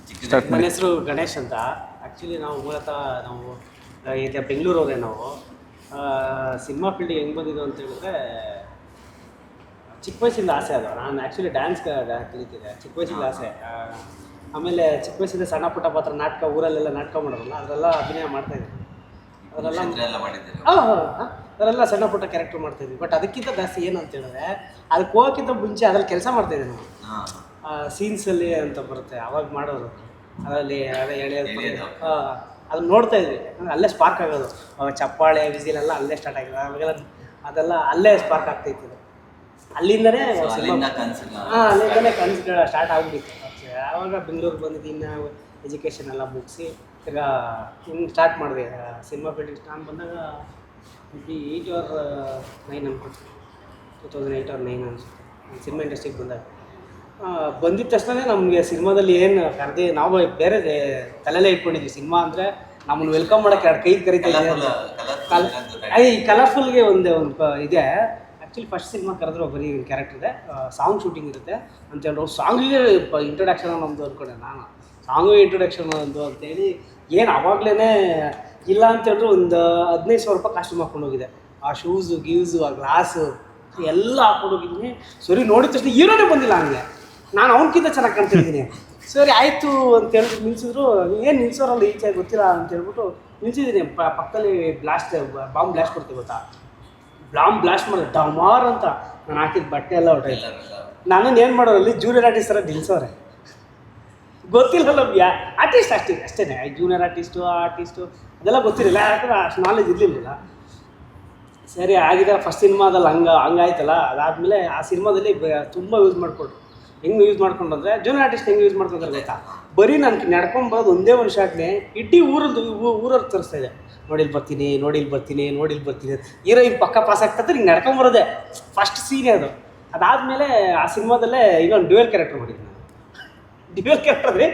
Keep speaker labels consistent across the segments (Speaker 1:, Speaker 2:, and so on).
Speaker 1: Start
Speaker 2: ನನ್ನ
Speaker 1: ಮಾಡಿ.
Speaker 2: ಹೆಸರು ಗಣೇಶ್ ಅಂತ. ಆ್ಯಕ್ಚುಲಿ ನಾವು ಮೂಲತಃ ಈಗ ಬೆಂಗಳೂರವರೇ ನಾವು. ಸಿನಿಮಾ ಫೀಲ್ಡಿಗೆ ಹೆಂಗೆ ಬಂದಿದ್ದು ಅಂತ ಹೇಳಿದ್ರೆ, ಚಿಕ್ಕ ವಯಸ್ಸಿಂದ ಆಸೆ ಅದು. ನಾನು ಆ್ಯಕ್ಚುಲಿ ಡ್ಯಾನ್ಸ್ ಕಲಿತಿದ್ದೆ ಚಿಕ್ಕ ವಯಸ್ಸಿಂದ ಆಸೆ. ಆಮೇಲೆ ಚಿಕ್ಕ ವಯಸ್ಸಿಂದ ಸಣ್ಣ ಪುಟ್ಟ ಪಾತ್ರ ನಾಟಕ, ಊರಲ್ಲೆಲ್ಲ ನಾಟಕ ಮಾಡೋರಲ್ಲ, ಅದರೆಲ್ಲ ಅಭಿನಯ ಮಾಡ್ತಾಯಿದ್ದೆ. ಅದರೆಲ್ಲ ಅದರೆಲ್ಲ ಸಣ್ಣ ಪುಟ್ಟ ಕ್ಯಾರೆಕ್ಟರ್ ಮಾಡ್ತಾಯಿದ್ವಿ. ಬಟ್ ಅದಕ್ಕಿಂತ ಜಾಸ್ತಿ ಏನು ಅಂತ ಹೇಳಿದ್ರೆ, ಅದಕ್ಕೆ ಹೋಗೋಕ್ಕಿಂತ ಮುಂಚೆ ಅದ್ರಲ್ಲಿ ಕೆಲಸ ಮಾಡ್ತಾಯಿದ್ದೆ ನಾವು. ಸೀನ್ಸಲ್ಲಿ ಅಂತ ಬರುತ್ತೆ ಅವಾಗ ಮಾಡೋರು, ಅದರಲ್ಲಿ ಅದೇ ಎಳೆಯೋದು ಅದನ್ನ ನೋಡ್ತಾ ಇದ್ವಿ. ಅಲ್ಲೇ ಸ್ಪಾರ್ಕ್ ಆಗೋದು. ಅವಾಗ ಚಪ್ಪಾಳೆ ವಿಸಿಲೆಲ್ಲ ಅಲ್ಲೇ ಸ್ಟಾರ್ಟ್ ಆಗಿದೆ. ಅವಾಗೆಲ್ಲ ಅದೆಲ್ಲ ಅಲ್ಲೇ ಸ್ಪಾರ್ಕ್ ಆಗ್ತಾಯಿತ್ತು. ಅಲ್ಲಿಂದನೇ ಸಿನಿಮಾ ಅಲ್ಲಿಂದಲೇ ಕನಸುಗಳು ಸ್ಟಾರ್ಟ್ ಆಗ್ಬಿಟ್ಟಿತ್ತು. ಆವಾಗ ಬೆಂಗಳೂರಿಗೆ ಬಂದಿದ್ದು, ಇನ್ನು ಎಜುಕೇಷನ್ ಎಲ್ಲ ಮುಗಿಸಿ ಈಗ ಹಿಂಗೆ ಸ್ಟಾರ್ಟ್ ಮಾಡಿದೆ ಸಿನಿಮಾ ಫೀಲ್ಡಿಗೆ. ನಾನು ಬಂದಾಗ 8 or 9 ಅನ್ಕೊಳ್ತೀನಿ, 2008 or 9 ಅನಿಸುತ್ತೆ ಸಿನಿಮಾ ಇಂಡಸ್ಟ್ರಿಗೆ ಬಂದಾಗ. ಬಂದಿದ್ದ ತಕ್ಷಣ ನಮಗೆ ಸಿನಿಮಾದಲ್ಲಿ ಏನು ಕರೆದಿ ನಾವು ಬೇರೆ ತಲೆಯಲ್ಲೇ ಇಟ್ಕೊಂಡಿದ್ವಿ. ಸಿನಿಮಾ ಅಂದರೆ ನಮ್ಮನ್ನು ವೆಲ್ಕಮ್ ಮಾಡೋಕ್ಕೆ 2 ಕೈ ಕರಿತಾ ಇದೆ. ಈ ಕಲರ್ಫುಲ್ಗೆ ಒಂದು ಇದೆ. ಆ್ಯಕ್ಚುಲಿ ಫಸ್ಟ್ ಸಿನಿಮಾ ಕರೆದ್ರು ಬರೀ ಕ್ಯಾರೆಕ್ಟರ್ ಇದೆ, ಸಾಂಗ್ ಶೂಟಿಂಗ್ ಇರುತ್ತೆ ಅಂತೇಳಿ ಸಾಂಗಿಗೆ ಇಂಟ್ರೊಡಕ್ಷನ್ ನಮ್ಮದು ಅಂದ್ಕೊಂಡೆ ನಾನು. ಸಾಂಗಿಗೆ ಇಂಟ್ರೊಡಕ್ಷನ್ ಒಂದು ಅಂತೇಳಿ ಏನು ಆವಾಗಲೇ ಇಲ್ಲ ಅಂತೇಳಿದ್ರು ಒಂದು 15,000 ರೂಪಾಯಿ ಕಾಸ್ಟ್ಯೂಮ್ ಹಾಕ್ಕೊಂಡು ಹೋಗಿದೆ. ಆ ಶೂಸು ಗೀವ್ಸು ಆ ಗ್ಲಾಸು ಎಲ್ಲ ಹಾಕ್ಕೊಂಡು ಹೋಗಿದ್ದೀನಿ. ಸರಿ ನೋಡಿದ ತಕ್ಷಣ ಹೀರೋನೇ ಬಂದಿಲ್ಲ ಹಂಗೆ. ನಾನು ಅವನಕ್ಕಿಂತ ಚೆನ್ನಾಗಿ ಕಾಣ್ತಿದ್ದೀನಿ. ಸರಿ ಆಯಿತು ಅಂತೇಳಿದ್ರು ನಿಲ್ಸಿದ್ರು. ಏನು ನಿಲ್ಸೋರಲ್ಲ ಈಚೆ ಗೊತ್ತಿಲ್ಲ ಅಂತೇಳ್ಬಿಟ್ಟು ನಿಲ್ಸಿದ್ದೀನಿ. ಪಕ್ಕದಲ್ಲಿ ಬಾಂಬ್ ಬ್ಲಾಸ್ಟ್ ಕೊಡ್ತೀವಿ ಗೊತ್ತಾ, ಬಾಂಬ್ ಬ್ಲಾಸ್ಟ್ ಮಾಡೋದು ಡಮಾರ್ ಅಂತ. ನಾನು ಹಾಕಿದ ಬಟ್ಟೆ ಎಲ್ಲ ಹೊರಟಾಯ್ತು. ನನ್ನನ್ನು ಏನು ಮಾಡೋರಲ್ಲಿ ಜೂನಿಯರ್ ಆರ್ಟಿಸ್ಟ್ ಥರ ನಿಲ್ಸೋರೆ. ಗೊತ್ತಿಲ್ಲ ನಮ್ಗೆ ಆರ್ಟಿಸ್ಟ್ ಅಷ್ಟೇ ಜೂನಿಯರ್ ಆರ್ಟಿಸ್ಟು ಅದೆಲ್ಲ ಗೊತ್ತಿರಲಿಲ್ಲ, ಯಾಕಂದ್ರೆ ಅಷ್ಟು ನಾಲೆಜ್ ಇರಲಿಲ್ಲ. ಸರಿ ಆಗಿದೆ. ಫಸ್ಟ್ ಸಿನಿಮಾದಲ್ಲಿ ಹಂಗಾಯ್ತಲ್ಲ. ಅದಾದಮೇಲೆ ಆ ಸಿನಿಮಾದಲ್ಲಿ ತುಂಬ ಯೂಸ್ ಮಾಡಿಕೊಟ್ರು. ಹೆಂಗೆ ಯೂಸ್ ಮಾಡ್ಕೊಂಡು ಅಂದರೆ, ಜೂನಿಯರ್ ಆರ್ಟಿಸ್ಟ್ ಹೆಂಗೆ ಯೂಸ್ ಮಾಡ್ಕೊಂಡ್ರೆ ಗೊತ್ತಾ, ಬರೀ ನಾನು ನಡ್ಕೊಂಬರೋದು ಒಂದೇ ಒಂದು ಶಾಟ್ನೇ ಇಡೀ ಊರವ್ರು ತೋರಿಸ್ತಾ ಇದೆ. ನೋಡಿಲ್ಲಿ ಬರ್ತೀನಿ ಹೀರೋಯಿನ್ ಪಕ್ಕ ಪಾಸ್ ಆಗ್ತದೆ. ಹಿಂಗೆ ನಡ್ಕೊಂಬರೋದೆ ಫಸ್ಟ್ ಸೀನೇ ಅದು. ಅದಾದಮೇಲೆ ಆ ಸಿನಿಮಾದಲ್ಲೇ ಇನ್ನೊಂದು ಡ್ಯುಯಲ್ ಕ್ಯಾರೆಕ್ಟರ್ ಮಾಡಿದ್ದೆ ನಾನು. ಡ್ಯುಯಲ್ ಕ್ಯಾರೆಕ್ಟರ್ ಅಂದರೆ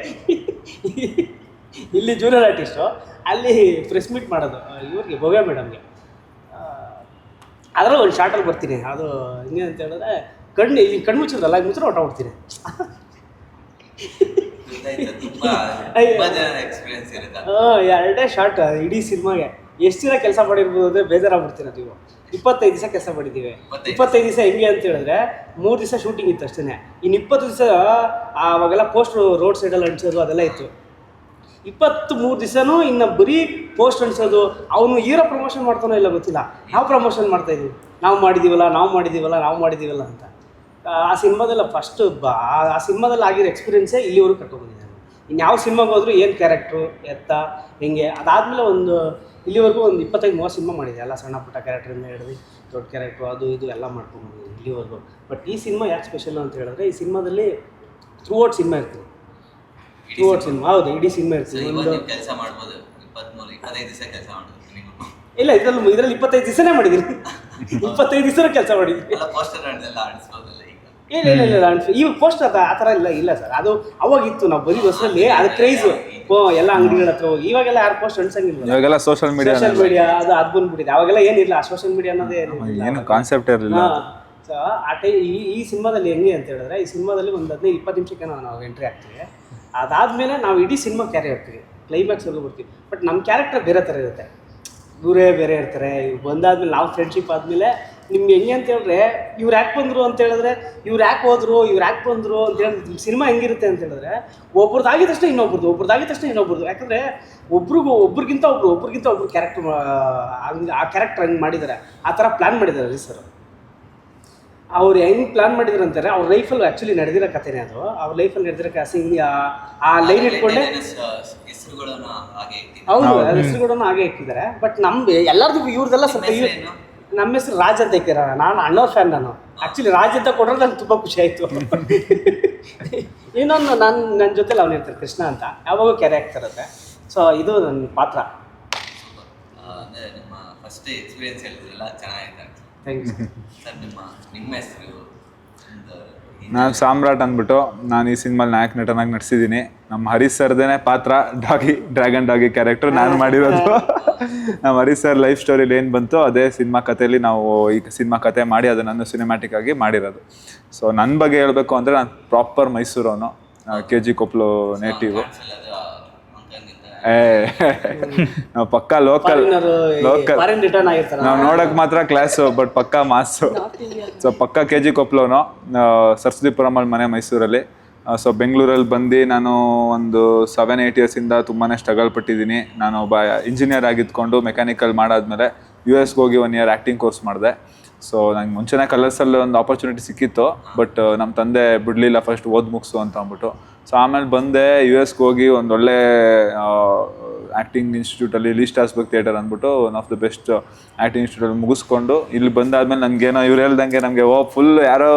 Speaker 2: ಇಲ್ಲಿ ಜೂನಿಯರ್ ಆರ್ಟಿಸ್ಟು, ಅಲ್ಲಿ ಪ್ರೆಸ್ ಮೀಟ್ ಮಾಡೋದು ಇವ್ರಿಗೆ ಭವ್ಯ ಮೇಡಮ್ಗೆ. ಅದರಲ್ಲಿ ಒಂದು ಶಾರ್ಟಲ್ಲಿ ಬರ್ತೀನಿ. ಅದು ಹಿಂಗೆ ಅಂತ ಹೇಳಿದ್ರೆ ಕಣ್ಣು ಮುಚ್ಚಿದ್ರಲ್ಲ, ಮುಚ್ಚಿದ್ರೆ ಹೊಟ್ಟೋಗ್ಬಿಡ್ತೀನಿ. ಎರಡೇ ಶಾರ್ಟ್ ಇಡೀ ಸಿನಿಮಾಗೆ. ಎಷ್ಟು ದಿನ ಕೆಲಸ ಮಾಡಿರ್ಬೋದು ಅಂದರೆ ಬೇಜಾರಾಗ್ಬಿಡ್ತೀನಿ. ನೀವು 25 ದಿವಸ ಕೆಲಸ ಮಾಡಿದ್ದೀವಿ. 25 ದಿವಸ ಹೆಂಗೆ ಅಂತ ಹೇಳಿದ್ರೆ, 3 ದಿವಸ ಶೂಟಿಂಗ್ ಇತ್ತು ಅಷ್ಟೇ. ಇನ್ನು 20 ದಿವಸ ಆವಾಗೆಲ್ಲ ಪೋಸ್ಟ್ ರೋಡ್ ಸೈಡಲ್ಲಿ ಅಂಟಿಸೋದು ಅದೆಲ್ಲ ಇತ್ತು. 23 ದಿವಸನೂ ಇನ್ನು ಬರೀ ಪೋಸ್ಟ್ ಅಂಟಿಸೋದು. ಅವನು ಹೀರೋ ಪ್ರಮೋಷನ್ ಮಾಡ್ತಾನೋ ಇಲ್ಲ ಗೊತ್ತಿಲ್ಲ, ನಾವು ಪ್ರಮೋಷನ್ ಮಾಡ್ತಾಯಿದ್ವಿ. ನಾವು ಮಾಡಿದ್ದೀವಲ್ಲ ಅಂತ. ಆ ಸಿನಿಮಾದಲ್ಲ ಫಸ್ಟು ಆ ಸಿನಿಮಾದಲ್ಲಿ ಆಗಿರೋ ಎಕ್ಸ್ಪೀರಿಯೆನ್ಸೇ ಇಲ್ಲಿವರೆಗೂ ಕರ್ಕೊಂಡ್ಬಂದಿದ್ದೆ ನಾನು. ಇನ್ಯಾವ ಸಿನಿಮಾಗೆ ಹೋದ್ರು ಏನು ಕ್ಯಾರೆಕ್ಟ್ರು ಹೆಂಗೆ. ಅದಾದಮೇಲೆ ಒಂದು ಇಲ್ಲಿವರೆಗೂ ಒಂದು 25-30 ಸಿನಿಮಾ ಮಾಡಿದೆ. ಎಲ್ಲ ಸಣ್ಣ ಪುಟ್ಟ ಕ್ಯಾರೆಕ್ಟ್ರಿಂದ ಹಿಡಿದು ದೊಡ್ಡ ಕ್ಯಾರೆಕ್ಟ್ರು ಅದು ಇದು ಎಲ್ಲ ಮಾಡ್ಕೊಂಡ್ಬಂದಿದ್ದೀನಿ ಇಲ್ಲಿವರೆಗೂ. ಬಟ್ ಈ ಸಿನಿಮಾ ಯಾಕೆ ಸ್ಪೆಷಲ್ ಅಂತ ಹೇಳಿದ್ರೆ, ಈ ಸಿನಿಮಾದಲ್ಲಿ ಥ್ರೂಔಟ್ ಸಿನಿಮಾ ಇರ್ತೀನಿ. ಹೌದು, ಇಡೀ ಸಿನಿಮಾ ಇರ್ತೀನಿ. ಇಲ್ಲ, ಇದರಲ್ಲಿ 25 ದಿವಸನೇ ಮಾಡಿದ್ದೀನಿ. 25 ದಿವಸ ಕೆಲಸ ಮಾಡಿದ್ದೀನಿ. ಇಲ್ಲ ಈಗ ಪೋಸ್ಟರ್ ಆ ಥರ ಇಲ್ಲ ಸರ್. ಅದು ಅವಾಗಿತ್ತು. ನಾವು ಬರೀ ಬಸ್ಸಲ್ಲಿ ಅದು ಕ್ರೈಸು ಎಲ್ಲ ಅಂಗಡಿಗಳ ಹತ್ರ ಹೋಗಿ. ಇವಾಗೆಲ್ಲ ಯಾರು ಪೋಸ್ಟ್ ಅನ್ಸಂಗಿಲ್ಲ.
Speaker 1: ಇವಾಗೆಲ್ಲ ಸೋಷಿಯಲ್ ಮೀಡಿಯಾ
Speaker 2: ಅದು ಬಂದ್ಬಿಟ್ಟಿದೆ. ಅವಾಗೆಲ್ಲ ಏನಿಲ್ಲ, ಆ ಸೋಷಿಯಲ್ ಮೀಡಿಯಾ ಅನ್ನೋದೇ
Speaker 1: ಏನು ಕಾನ್ಸೆಪ್ಟ್ ಇರಲಿಲ್ಲ.
Speaker 2: ಸೊ ಆ ಟೈಮ್ ಈ ಸಿನಿಮಾದಲ್ಲಿ ಹೆಂಗೆ ಅಂತ ಹೇಳಿದ್ರೆ, ಈ ಸಿನಿಮಾದಲ್ಲಿ ಒಂದು 15-20 ನಿಮಿಷಕ್ಕೆ ನಾವು ಎಂಟ್ರಿ ಆಗ್ತೀವಿ. ಅದಾದಮೇಲೆ ನಾವು ಇಡೀ ಸಿನಿಮಾ ಕ್ಯಾರಿ ಆಗ್ತೀವಿ, ಕ್ಲೈಮ್ಯಾಕ್ಸ್ವರೆಗೂ ಬರ್ತೀವಿ. ಬಟ್ ನಮ್ಮ ಕ್ಯಾರೆಕ್ಟರ್ ಬೇರೆ ಥರ ಇರುತ್ತೆ, ಇವರೇ ಬೇರೆ ಇರ್ತಾರೆ. ಬಂದಾದ್ಮೇಲೆ ನಾವು ಫ್ರೆಂಡ್ಶಿಪ್ ಆದಮೇಲೆ ನಿಮ್ಗೆ ಹೆಂಗೆ ಅಂತ ಹೇಳಿದ್ರೆ, ಇವ್ರು ಯಾಕೆ ಬಂದರು ಅಂತ ಹೇಳಿದ್ರೆ, ಇವ್ರು ಯಾಕೆ ಹೋದ್ರು ಅಂತ ಹೇಳಿ ಸಿನಿಮಾ ಹೆಂಗಿರುತ್ತೆ ಅಂತ ಹೇಳಿದ್ರೆ, ಒಬ್ರದ್ದಾಗಿದ ತಕ್ಷಣ ಇನ್ನೊಬ್ರದ್ದು. ಯಾಕಂದರೆ ಒಬ್ರಿಗಿಂತ ಒಬ್ರು ಕ್ಯಾರೆಕ್ಟರ್ ಆ ಕ್ಯಾರೆಕ್ಟರ್ ಹಂಗೆ ಮಾಡಿದ್ದಾರೆ. ಆ ಥರ ಪ್ಲ್ಯಾನ್ ಮಾಡಿದ್ದಾರೆ ರೀ ಸರ್. ಅವ್ರು ಹೆಂಗೆ ಪ್ಲ್ಯಾನ್ ಮಾಡಿದ್ರು ಅಂತಾರೆ, ಅವ್ರ ಲೈಫಲ್ಲಿ ಆ್ಯಕ್ಚುಲಿ ನಡೆದಿರೋ ಕಥೆನೇ ಅದು. ಅವ್ರ ಲೈಫಲ್ಲಿ ನಡೆದಿರೋ ಆ ಲೈನ್ ಇಟ್ಕೊಂಡೆ ಹೌದು, ಹೆಸರುಗಳನ್ನು ಹಾಗೆ ಇಟ್ಟಿದ್ದಾರೆ. ಬಟ್ ನಮ್ದು ಎಲ್ಲರದ್ದು ಇವ್ರದ್ದೆಲ್ಲ ಸ್ವಲ್ಪ ನಮ್ಮ ಹೆಸರು ರಾಜ್ ಅಂತ ಇಕ್ಕಿರ. ನಾನು ಅಣ್ಣವ್ರ ಫ್ಯಾನ್. ನಾನು ಆ್ಯಕ್ಚುಲಿ ರಾಜ್ ಅಂತ ಕೊಟ್ಟರೆ ನಂಗೆ ತುಂಬ ಖುಷಿ ಆಯಿತು. ಇನ್ನೊಂದು ನನ್ನ ಜೊತೆಲಿ ಅವ್ನು ಇರ್ತಾರೆ, ಕೃಷ್ಣ ಅಂತ, ಯಾವಾಗೂ ಕ್ಯಾರಿ ಆಗ್ತಿರುತ್ತೆ. ಸೊ ಇದು ನನ್ನ ಪಾತ್ರ. Thank you sir.
Speaker 1: ನಾನು ಸಾಮ್ರಾಟ್ ಅಂದ್ಬಿಟ್ಟು ನಾನು ಈ ಸಿನಿಮಾಲಿ ನಾಯಕ ನಟನಾಗಿ ನಟಿಸಿದ್ದೀನಿ. ನಮ್ಮ ಹರೀಶ್ ಸರ್ದೇನೆ ಪಾತ್ರ ಡ್ರ್ಯಾಗನ್ ಡಾಗಿ ಕ್ಯಾರೆಕ್ಟರ್ ನಾನು ಮಾಡಿರೋದು. ನಮ್ಮ ಹರೀಶ್ ಸರ್ ಲೈಫ್ ಸ್ಟೋರಿಲಿ ಏನು ಬಂತು ಅದೇ ಸಿನಿಮಾ ಕಥೆಯಲ್ಲಿ ನಾವು ಈಗ ಸಿನಿಮಾ ಕಥೆ ಮಾಡಿ ಅದನ್ನು ಸಿನಿಮ್ಯಾಟಿಕ್ ಆಗಿ ಮಾಡಿರೋದು. ಸೊ ನನ್ನ ಬಗ್ಗೆ ಹೇಳಬೇಕು ಅಂದರೆ, ನಾನು ಪ್ರಾಪರ್ ಮೈಸೂರವನು. KG ಕೊಪ್ಪಲು ನೇಟಿವ್. ನಾವು ಪಕ್ಕಾ ಲೋಕಲ್
Speaker 2: ರಿಟರ್ನ್ ಆಗಿರ್ತಾರೆ.
Speaker 1: ನಾವು ನೋಡಕ್ ಮಾತ್ರ ಕ್ಲಾಸು ಬಟ್ ಪಕ್ಕಾ ಮಾಸು. ಸೊ ಪಕ್ಕಾ KG ಕೊಪ್ಪಲವನು. ಸರಸ್ವತಿಪುರಮಲ್ಲಿ ಮನೆ ಮೈಸೂರಲ್ಲಿ. ಸೊ ಬೆಂಗಳೂರಲ್ಲಿ ಬಂದು ನಾನು ಒಂದು 7-8 ಇಯರ್ಸಿಂದ ತುಂಬಾ ಸ್ಟ್ರಗಲ್ ಪಟ್ಟಿದ್ದೀನಿ. ನಾನು ಒಬ್ಬ ಇಂಜಿನಿಯರ್ ಆಗಿದ್ಕೊಂಡು ಮೆಕ್ಯಾನಿಕಲ್ ಮಾಡಾದ್ಮೇಲೆ US ಹೋಗಿ 1 ಇಯರ್ ಆ್ಯಕ್ಟಿಂಗ್ ಕೋರ್ಸ್ ಮಾಡಿದೆ. ಸೊ ನಂಗೆ ಮುಂಚೆನೇ ಕಲರ್ಸಲ್ಲಿ ಒಂದು ಆಪರ್ಚುನಿಟಿ ಸಿಕ್ಕಿತ್ತು, ಬಟ್ ನಮ್ಮ ತಂದೆ ಬಿಡಲಿಲ್ಲ, ಫಸ್ಟ್ ಮುಗಿಸು ಅಂತ ಅಂದ್ಬಿಟ್ಟು. ಸೊ ಆಮೇಲೆ ಬಂದೆ US ಹೋಗಿ ಒಂದೊಳ್ಳೆ ಆ್ಯಕ್ಟಿಂಗ್ ಇನ್ಸ್ಟಿಟ್ಯೂಟಲ್ಲಿ ಲೀ ಸ್ಟಾರ್ಸ್ಬರ್ಗ್ ಥಿಯೇಟರ್ ಅಂದ್ಬಿಟ್ಟು one of the best acting ಇನ್ಸ್ಟಿಟ್ಯೂಟಲ್ಲಿ ಮುಗಿಸ್ಕೊಂಡು ಇಲ್ಲಿ ಬಂದಾದ್ಮೇಲೆ ನನಗೇನೋ ಇವ್ರು ಹೇಳ್ದಂಗೆ ನಮಗೆ ಫುಲ್ ಯಾರೋ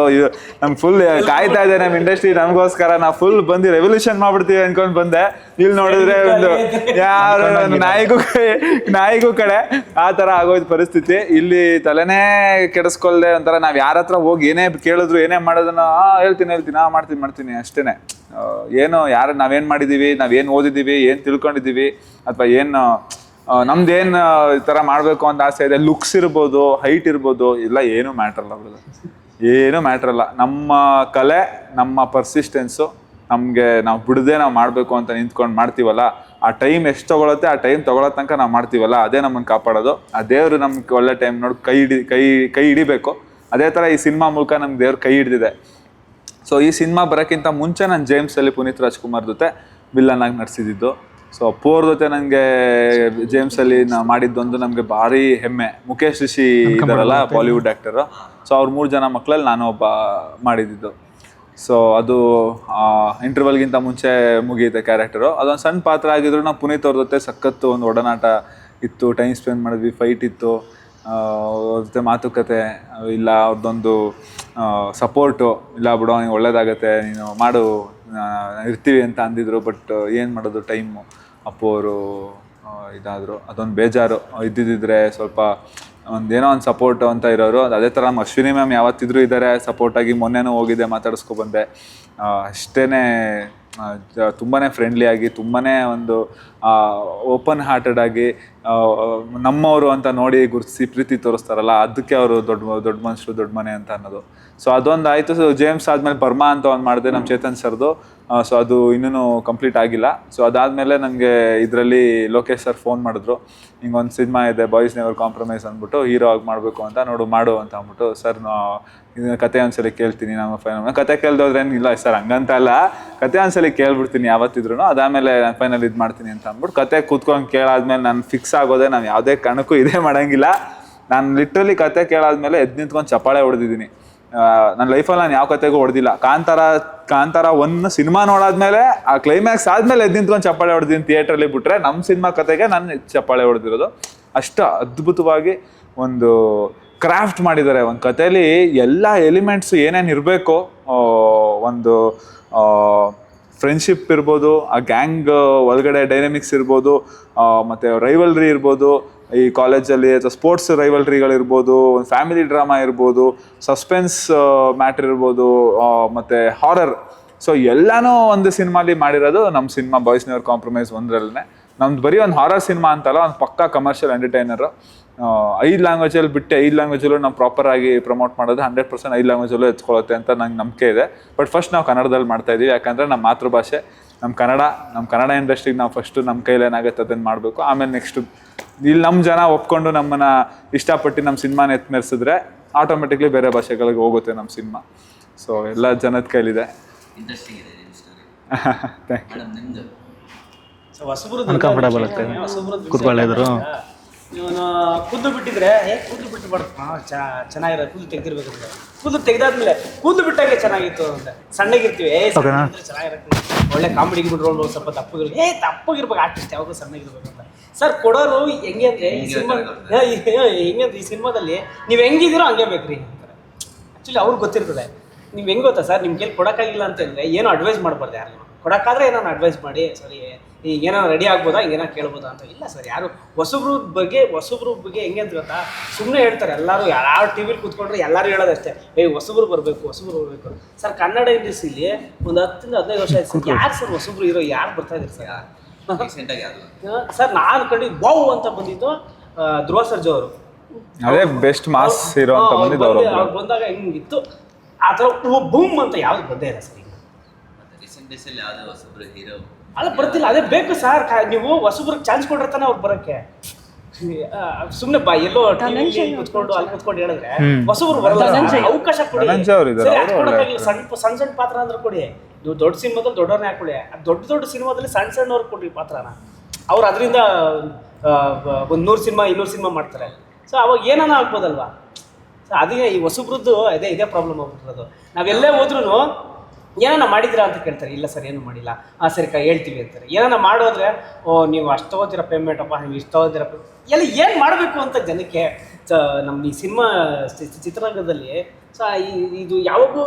Speaker 1: ನಮ್ಗೆ ಫುಲ್ ಕಾಯ್ತಾ ಇದೆ ನಮ್ಮ ಇಂಡಸ್ಟ್ರಿ ನಮಗೋಸ್ಕರ, ನಾವು ಫುಲ್ ಬಂದು ರೆವಲ್ಯೂಷನ್ ಮಾಡ್ಬಿಡ್ತೀವಿ ಅನ್ಕೊಂಡು ಬಂದೆ. ಇಲ್ಲಿ ನೋಡಿದ್ರೆ ಒಂದು ಯಾರು ನಾಯಿಗೂ ಕಡೆ ಆ ಥರ ಆಗೋಯ್ತು ಪರಿಸ್ಥಿತಿ. ಇಲ್ಲಿ ತಲೆನೇ ಕೆಡಿಸ್ಕೊಳ್ದೆ ಒಂಥರ ನಾವು ಯಾರ ಹತ್ರ ಹೋಗಿ ಏನೇ ಕೇಳಿದ್ರು ಏನೇ ಮಾಡೋದನ್ನ ಹೇಳ್ತೀನಿ ಮಾಡ್ತೀನಿ ಅಷ್ಟೇ. ಏನು ನಾವೇನು ಮಾಡಿದ್ದೀವಿ, ನಾವೇನು ಓದಿದ್ದೀವಿ, ಏನು ತಿಳ್ಕೊಂಡಿದ್ದೀವಿ, ಅಥವಾ ಏನು ನಮ್ದೇನು ಈ ಥರ ಮಾಡಬೇಕು ಅಂತ ಆಸೆ ಇದೆ, ಲುಕ್ಸ್ ಇರ್ಬೋದು, ಹೈಟ್ ಇರ್ಬೋದು, ಇಲ್ಲ ಏನೂ ಮ್ಯಾಟ್ರಲ್ಲ ಬಿಡೋದು, ಏನೂ ಮ್ಯಾಟ್ರಲ್ಲ. ನಮ್ಮ ಕಲೆ, ನಮ್ಮ ಪರ್ಸಿಸ್ಟೆನ್ಸು, ನಮಗೆ ನಾವು ಬಿಡದೆ ನಾವು ಮಾಡಬೇಕು ಅಂತ ನಿಂತ್ಕೊಂಡು ಮಾಡ್ತೀವಲ್ಲ, ಆ ಟೈಮ್ ಎಷ್ಟು ತೊಗೊಳುತ್ತೆ ಆ ಟೈಮ್ ತೊಗೊಳೋ ತನಕ ನಾವು ಮಾಡ್ತೀವಲ್ಲ, ಅದೇ ನಮ್ಮನ್ನು ಕಾಪಾಡೋದು. ಆ ದೇವರು ನಮ್ಗೆ ಒಳ್ಳೆ ಟೈಮ್ ನೋಡಿ ಕೈ ಹಿಡಿಬೇಕು. ಅದೇ ಥರ ಈ ಸಿನಿಮಾ ಮೂಲಕ ನಮ್ಗೆ ದೇವ್ರು ಕೈ ಹಿಡಿದಿದೆ. ಸೊ ಈ ಸಿನಿಮಾ ಬರೋಕ್ಕಿಂತ ಮುಂಚೆ ನಾನು ಜೇಮ್ಸಲ್ಲಿ ಪುನೀತ್ ರಾಜ್ಕುಮಾರ್ ಜೊತೆ ವಿಲ್ಲನ್ ಆಗಿ ನಡ್ಸಿದ್ದು. ಸೊ ಅಪ್ಪು ಅವ್ರ ಜೊತೆ ನನಗೆ ಜೇಮ್ಸಲ್ಲಿ ಮಾಡಿದ್ದೊಂದು ನಮಗೆ ಭಾರಿ ಹೆಮ್ಮೆ. ಮುಖೇಶ್ ರಿಷಿ ಇದ್ದಾರಲ್ಲ ಬಾಲಿವುಡ್ ಆ್ಯಕ್ಟರು, ಸೊ ಅವ್ರ 3 ಜನ ಮಕ್ಕಳಲ್ಲಿ ನಾನು ಒಬ್ಬ ಮಾಡಿದ್ದು. ಸೊ ಅದು ಇಂಟರ್ವಲ್ಗಿಂತ ಮುಂಚೆ ಮುಗಿಯುತ್ತೆ ಕ್ಯಾರೆಕ್ಟರು. ಅದೊಂದು ಸಣ್ಣ ಪಾತ್ರ ಆಗಿದ್ರು ನಾವು ಪುನೀತ್ ಅವ್ರ ಜೊತೆ ಸಖತ್ತು ಒಂದು ಒಡನಾಟ ಇತ್ತು, ಟೈಮ್ ಸ್ಪೆಂಡ್ ಮಾಡಿದ್ವಿ, ಫೈಟ್ ಇತ್ತು, ಅವ್ರ ಜೊತೆ ಮಾತುಕತೆ, ಇಲ್ಲ ಅವ್ರದ್ದೊಂದು ಸಪೋರ್ಟು, ಇಲ್ಲ ಬಿಡೋ ನೀನು ಒಳ್ಳೇದಾಗತ್ತೆ, ನೀನು ಮಾಡು, ಇರ್ತೀವಿ ಅಂತ ಅಂದಿದ್ರು. ಬಟ್ ಏನು ಮಾಡೋದು, ಟೈಮು ಅಪ್ಪು ಅವರು ಇದಾದರು, ಅದೊಂದು ಬೇಜಾರು. ಇದ್ದಿದ್ದರೆ ಸ್ವಲ್ಪ ಏನೋ ಒಂದು ಸಪೋರ್ಟು ಅಂತ ಇರೋರು. ಅದೇ ಥರ ನಮ್ಮ ಅಶ್ವಿನಿ ಮ್ಯಾಮ್ ಯಾವತ್ತಿದ್ರೂ ಇದ್ದಾರೆ ಸಪೋರ್ಟಾಗಿ. ಮೊನ್ನೆನೂ ಹೋಗಿದ್ದೆ, ಮಾತಾಡಿಸ್ಕೊಬಂದೆ. ಅಷ್ಟೇ ತುಂಬಾ ಫ್ರೆಂಡ್ಲಿಯಾಗಿ, ತುಂಬಾ ಒಂದು ಓಪನ್ ಹಾರ್ಟೆಡ್ ಆಗಿ ನಮ್ಮವರು ಅಂತ ನೋಡಿ ಗುರುತಿಸಿ ಪ್ರೀತಿ ತೋರಿಸ್ತಾರಲ್ಲ, ಅದಕ್ಕೆ ಅವರು ದೊಡ್ಡ ಮನುಷ್ಯರು, ದೊಡ್ಡ ಮನೆ ಅಂತ ಅನ್ನೋದು. ಸೊ ಅದೊಂದು ಆಯಿತು. ಸೊ ಜೇಮ್ಸ್ ಆದಮೇಲೆ ಬರ್ಮಾ ಅಂತ ಒಂದು ಮಾಡಿದೆ ನಮ್ಮ ಚೇತನ್ ಸರ್ದು. ಸೊ ಅದು ಇನ್ನೂ ಕಂಪ್ಲೀಟ್ ಆಗಿಲ್ಲ. ಸೊ ಅದಾದಮೇಲೆ ನನಗೆ ಇದರಲ್ಲಿ ಲೋಕೇಶ್ ಸರ್ ಫೋನ್ ಮಾಡಿದ್ರು, ಹಿಂಗೊಂದು ಸಿನಿಮಾ ಇದೆ ಬಾಯ್ಸ್ ನೆವರ್ ಕಾಂಪ್ರಮೈಸ್ ಅಂದ್ಬಿಟ್ಟು, ಹೀರೋ ಆಗಿ ಮಾಡಬೇಕು ಅಂತ, ಮಾಡು ಅಂತ ಅಂದ್ಬಿಟ್ಟು. ಸರ್ ಇದನ್ನ ಕತೆ ಒಂದ್ಸಲಿ ಕೇಳ್ತೀನಿ, ನಮ್ಮ ಫೈನಲ್ ಕತೆ ಕೇಳ್ದೋದ್ರೇನಿಲ್ಲ ಸರ್, ಹಂಗಂತ ಅಲ್ಲ, ಕತೆ ಒಂದ್ಸಲಿ ಕೇಳ್ಬಿಡ್ತೀನಿ ಯಾವತ್ತಿದ್ರು, ಅದಾದಮೇಲೆ ನಾನು ಫೈನಲ್ ಇದು ಮಾಡ್ತೀನಿ ಅಂತ ಅಂದ್ಬಿಟ್ಟು ಕತೆ ಕೂತ್ಕೊಂಡು ಕೇಳಾದ್ಮೇಲೆ ನಾನು ಫಿಕ್ಸ್ ಆಗೋದೆ, ನಾನು ಯಾವುದೇ ಕಾರಣಕ್ಕೂ ಇದೇ ಮಾಡೋಂಗಿಲ್ಲ. ನಾನು ಲಿಟ್ರಲಿ ಕತೆ ಕೇಳಾದ್ಮೇಲೆ ಎದ್ದು ನಿಂತ್ಕೊಂಡು ಚಪ್ಪಾಳೆ ಹೊಡೆದಿದ್ದೀನಿ. ನನ್ನ ಲೈಫಲ್ಲಿ ನಾನು ಯಾವ ಕತೆಗೂ ಹೊಡೆದಿಲ್ಲ. ಕಾಂತಾರ 1 ಸಿನಿಮಾ ನೋಡಾದ್ಮೇಲೆ ಆ ಕ್ಲೈಮ್ಯಾಕ್ಸ್ ಆದಮೇಲೆ ಎದ್ದು ನಿಂತ್ಕೊಂಡು ಚಪ್ಪಾಳೆ ಹೊಡೆದಿದ್ದೀನಿ ಥಿಯೇಟ್ರಲ್ಲಿ. ಬಿಟ್ಟರೆ ನಮ್ಮ ಸಿನಿಮಾ ಕತೆಗೆ ನಾನು ಚಪ್ಪಾಳೆ ಹೊಡೆದಿರೋದು. ಅಷ್ಟು ಅದ್ಭುತವಾಗಿ ಒಂದು ಕ್ರಾಫ್ಟ್ ಮಾಡಿದ್ದಾರೆ. ಒಂದು ಕಥೆಯಲ್ಲಿ ಎಲ್ಲ ಎಲಿಮೆಂಟ್ಸು ಏನೇನು ಇರಬೇಕು, ಒಂದು ಫ್ರೆಂಡ್ಶಿಪ್ ಇರ್ಬೋದು, ಆ ಗ್ಯಾಂಗ್ ಒಳಗಡೆ ಡೈನಮಿಕ್ಸ್ ಇರ್ಬೋದು, ಮತ್ತು ರೈವಲ್ರಿ ಇರ್ಬೋದು, ಈ ಕಾಲೇಜಲ್ಲಿ ಅಥವಾ ಸ್ಪೋರ್ಟ್ಸ್ ರೈವಲ್ರಿಗಳಿರ್ಬೋದು, ಒಂದು ಫ್ಯಾಮಿಲಿ ಡ್ರಾಮಾ ಇರ್ಬೋದು, ಸಸ್ಪೆನ್ಸ್ ಮ್ಯಾಟ್ರ್ ಇರ್ಬೋದು, ಮತ್ತು ಹಾರರ್. ಸೊ ಎಲ್ಲನೂ ಒಂದು ಸಿನಿಮಾಲಿ ಮಾಡಿರೋದು ನಮ್ಮ ಸಿನಿಮಾ ಬಾಯ್ಸ್ ನೆವರ್ ಕಾಂಪ್ರಮೈಸ್ 1ರಲ್ಲೇ. ನಮ್ದು ಬರೀ ಒಂದು ಹಾರರ್ ಸಿನಿಮಾ ಅಂತಲ್ಲ, ಒಂದು ಪಕ್ಕಾ ಕಮರ್ಷಿಯಲ್ ಎಂಟರ್ಟೈನರು. 5 ಲ್ಯಾಂಗ್ವೇಜಲ್ಲಿ ಬಿಟ್ಟು 5 ಲ್ಯಾಂಗ್ವೇಜಲ್ಲೂ ನಾವು ಪ್ರಾಪರಾಗಿ ಪ್ರಮೋಟ್ ಮಾಡೋದು 100% 5 ಲ್ಯಾಂಗ್ವೇಜಲ್ಲೂ ಎತ್ಕೊಳ್ಳುತ್ತೆ ಅಂತ ನಂಗೆ ನಂಬಿಕೆ ಇದೆ. ಬಟ್ ಫಸ್ಟ್ ನಾವು ಕನ್ನಡದಲ್ಲಿ ಮಾಡ್ತಾಯಿದ್ದೀವಿ, ಯಾಕಂದರೆ ನಮ್ಮ ಮಾತೃಭಾಷೆ ನಮ್ಮ ಕನ್ನಡ ಇಂಡಸ್ಟ್ರಿಗೆ ನಾವು ಫಸ್ಟು ನಮ್ಮ ಕೈಲಿ ಏನಾಗುತ್ತೆ ಅದನ್ನು ಮಾಡಬೇಕು. ಆಮೇಲೆ ನೆಕ್ಸ್ಟು ಇಲ್ಲಿ ನಮ್ಮ ಜನ ಒಪ್ಕೊಂಡು ನಮ್ಮನ್ನು ಇಷ್ಟಪಟ್ಟು ನಮ್ಮ ಸಿನಿಮಾನ ಎತ್ಮೆರ್ಸಿದ್ರೆ ಆಟೋಮೆಟಿಕ್ಲಿ ಬೇರೆ ಭಾಷೆಗಳಿಗೆ ಹೋಗುತ್ತೆ ನಮ್ಮ ಸಿನಿಮಾ. ಸೊ ಎಲ್ಲ ಜನದ ಕೈಲಿದೆ.
Speaker 2: ಇವನು ಕೂದಲು ಬಿಟ್ಟಿದ್ರೆ ಕೂದಲು ಬಿಟ್ಟು ಚೆನ್ನಾಗಿರೋದು, ಕೂದಲು ತೆಗ್ದಿರ್ಬೇಕಂದ್ರೆ ಕೂದಲು ತೆಗ್ದಾದ್ಮೇಲೆ ಕೂದಲು ಬಿಟ್ಟಾಗೆ ಚೆನ್ನಾಗಿತ್ತು ಅಂತ ಸಣ್ಣಗಿರ್ತೀವಿ, ಚೆನ್ನಾಗಿರತ್ತೆ, ಒಳ್ಳೆ ಕಾಮಿಡಿಗೆ ಬಿಟ್ಕೊಂಡು ಸ್ವಲ್ಪ ತಪ್ಪಗಿರ್ಬೇಕು, ತಪ್ಪಗಿರ್ಬೇಕು, ಆರ್ಟಿಸ್ಟ್ ಯಾವಾಗ ಸಣ್ಣಗಿರ್ಬೇಕು ಅಂತ. ಸರ್ ಕೊಡೋರು ಹೆಂಗೆ ಅಂದರೆ ಈ ಸಿನಿಮಾದಲ್ಲಿ ನೀವು ಹೆಂಗಿದ್ದೀರೋ ಹಂಗೆ ಬೇಕ್ರಿ ಅಂತಾರೆ. ಆ್ಯಕ್ಚುಲಿ ಅವ್ರಿಗೆ ಗೊತ್ತಿರ್ತದೆ. ನೀವು ಹೆಂಗೆ ಗೊತ್ತಾ ಸರ್, ನಿಮ್ಮ ಕೈಲಿ ಕೊಡೋಕ್ಕಾಗಿಲ್ಲ ಅಂತಂದರೆ ಏನೋ ಅಡ್ವೈಸ್ ಮಾಡಬಾರ್ದು. ಯಾರು ಕೊಡೋಕ್ಕಾದ್ರೆ ಏನೋ ಅಡ್ವೈಸ್ ಮಾಡಿ, ಸರಿ ಈಗ ಏನೋ ರೆಡಿ ಆಗ್ಬೋದಾ, ಹಿಂಗೇನೋ ಕೇಳ್ಬೋದಾ ಅಂತ. ಇಲ್ಲ ಸರ್, ಯಾರು ಹೊಸಬ್ರ ಬಗ್ಗೆ ಹೆಂಗೆ ಅಂತ ಗೊತ್ತಾ, ಸುಮ್ಮನೆ ಹೇಳ್ತಾರೆ ಎಲ್ಲರೂ. ಯಾರು ಟಿ ವಿಲಿ ಕೂತ್ಕೊಂಡ್ರೆ ಎಲ್ಲರೂ ಹೇಳೋದಷ್ಟೇ, ಹೊಸಬ್ರು ಬರಬೇಕು. ಸರ್ ಕನ್ನಡ ಇಂಡಸ್ಟ್ರಿಲಿ ಒಂದು 10-15 ವರ್ಷ ಆಯ್ತು ಸರ್. ಯಾರು ಸರ್ ಹೊಸಬ್ರು ಹೀರೋ ಯಾರು ಬರ್ತಾ ಇದ್ರು ಸರ್? ಸರ್ ನಾನು ಕಂಡಿದ್ದು ವಾವ್ ಅಂತ ಬಂದಿದ್ದು ಧ್ರುವ ಸರ್ಜಾ ಅವರು,
Speaker 1: ಅದೇ ಬೆಸ್ಟ್ ಮಾಸ್ ಹೀರೋ ಅಂತ ಬಂದಿದ್ದು.
Speaker 2: ಅವ್ರು ಬಂದಾಗ ಹೆಂಗಿತ್ತು ಆ ಥರ ಬೂಮ್ ಅಂತ ಯಾವ್ದು ಬಂದೇ ಇಲ್ಲ ಸರ್. ಈಗ
Speaker 3: ಪರ್ಸೆಂಟೇಜಲ್ಲಿ ಯಾವುದೇ ಹೊಸಬ್ರು ಹೀರೋ
Speaker 2: ಅಲ್ಲ ಬರ್ತಿಲ್ಲ, ಅದೇ ಬೇಕು ಸರ್. ನೀವು ಹೊಸಬ್ರಿಗೆ ಚಾನ್ಸ್ ಕೊಟ್ಟಿರ್ತಾನೆ ಅವ್ರು ಬರೋಕ್ಕೆ. ಸುಮ್ಮನೆ ಎಲ್ಲೋ ಕುತ್ಕೊಂಡು ಅಲ್ಲಿ ಕುತ್ಕೊಂಡು ಹೇಳಿದ್ರೆ ಹೊಸಬ್ರು ಬರಲ್ಲ. ಅವಕಾಶ ಕೊಡಿ. ಸಣ್ಣ ಸಣ್ಣ ಪಾತ್ರ ಅಂದ್ರೆ ಕೊಡಿ. ನೀವು ದೊಡ್ಡ ಸಿನಿಮಾದಲ್ಲಿ ದೊಡ್ಡವ್ರನ್ನ ಹಾಕೊಳ್ಳಿ. ದೊಡ್ಡ ಸಿನಿಮಾದಲ್ಲಿ ಸಣ್ಣವ್ರಿಗೆ ಕೊಡ್ರಿ ಪಾತ್ರನ. ಅವ್ರು ಅದರಿಂದ 100 ಸಿನಿಮಾ 200 ಸಿನಿಮಾ ಮಾಡ್ತಾರೆ. ಸೊ ಅವಾಗ ಏನಾನ ಆಗ್ಬೋದಲ್ವಾ. ಸೊ ಅದೇ ಈ ಹೊಸಬ್ರದ್ದು ಇದೇ ಪ್ರಾಬ್ಲಮ್ ಆಗ್ಬಿಟ್ಟಿರೋದು. ನಾವೆಲ್ಲೇ ಹೋದ್ರೂ ಏನಾನ ಮಾಡಿದ್ದೀರಾ ಅಂತ ಕೇಳ್ತಾರೆ. ಇಲ್ಲ ಸರ್ ಏನು ಮಾಡಿಲ್ಲ. ಸರಿ ಹೇಳ್ತೀವಿ ಅಂತಾರೆ. ಏನಾನ ಮಾಡೋದ್ರೆ ನೀವು ಅಷ್ಟು ತಗೋತೀರ ಪೇಮೆಂಟಪ್ಪ, ನೀವು ಇಷ್ಟು ತಗೋತೀರ ಎಲ್ಲ ಏನು ಮಾಡಬೇಕು ಅಂತ ಜನಕ್ಕೆ ನಮ್ಮ ಈ ಸಿನಿಮಾ ಚಿತ್ರರಂಗದಲ್ಲಿ ಸೊ ಇದು ಯಾವಾಗೂ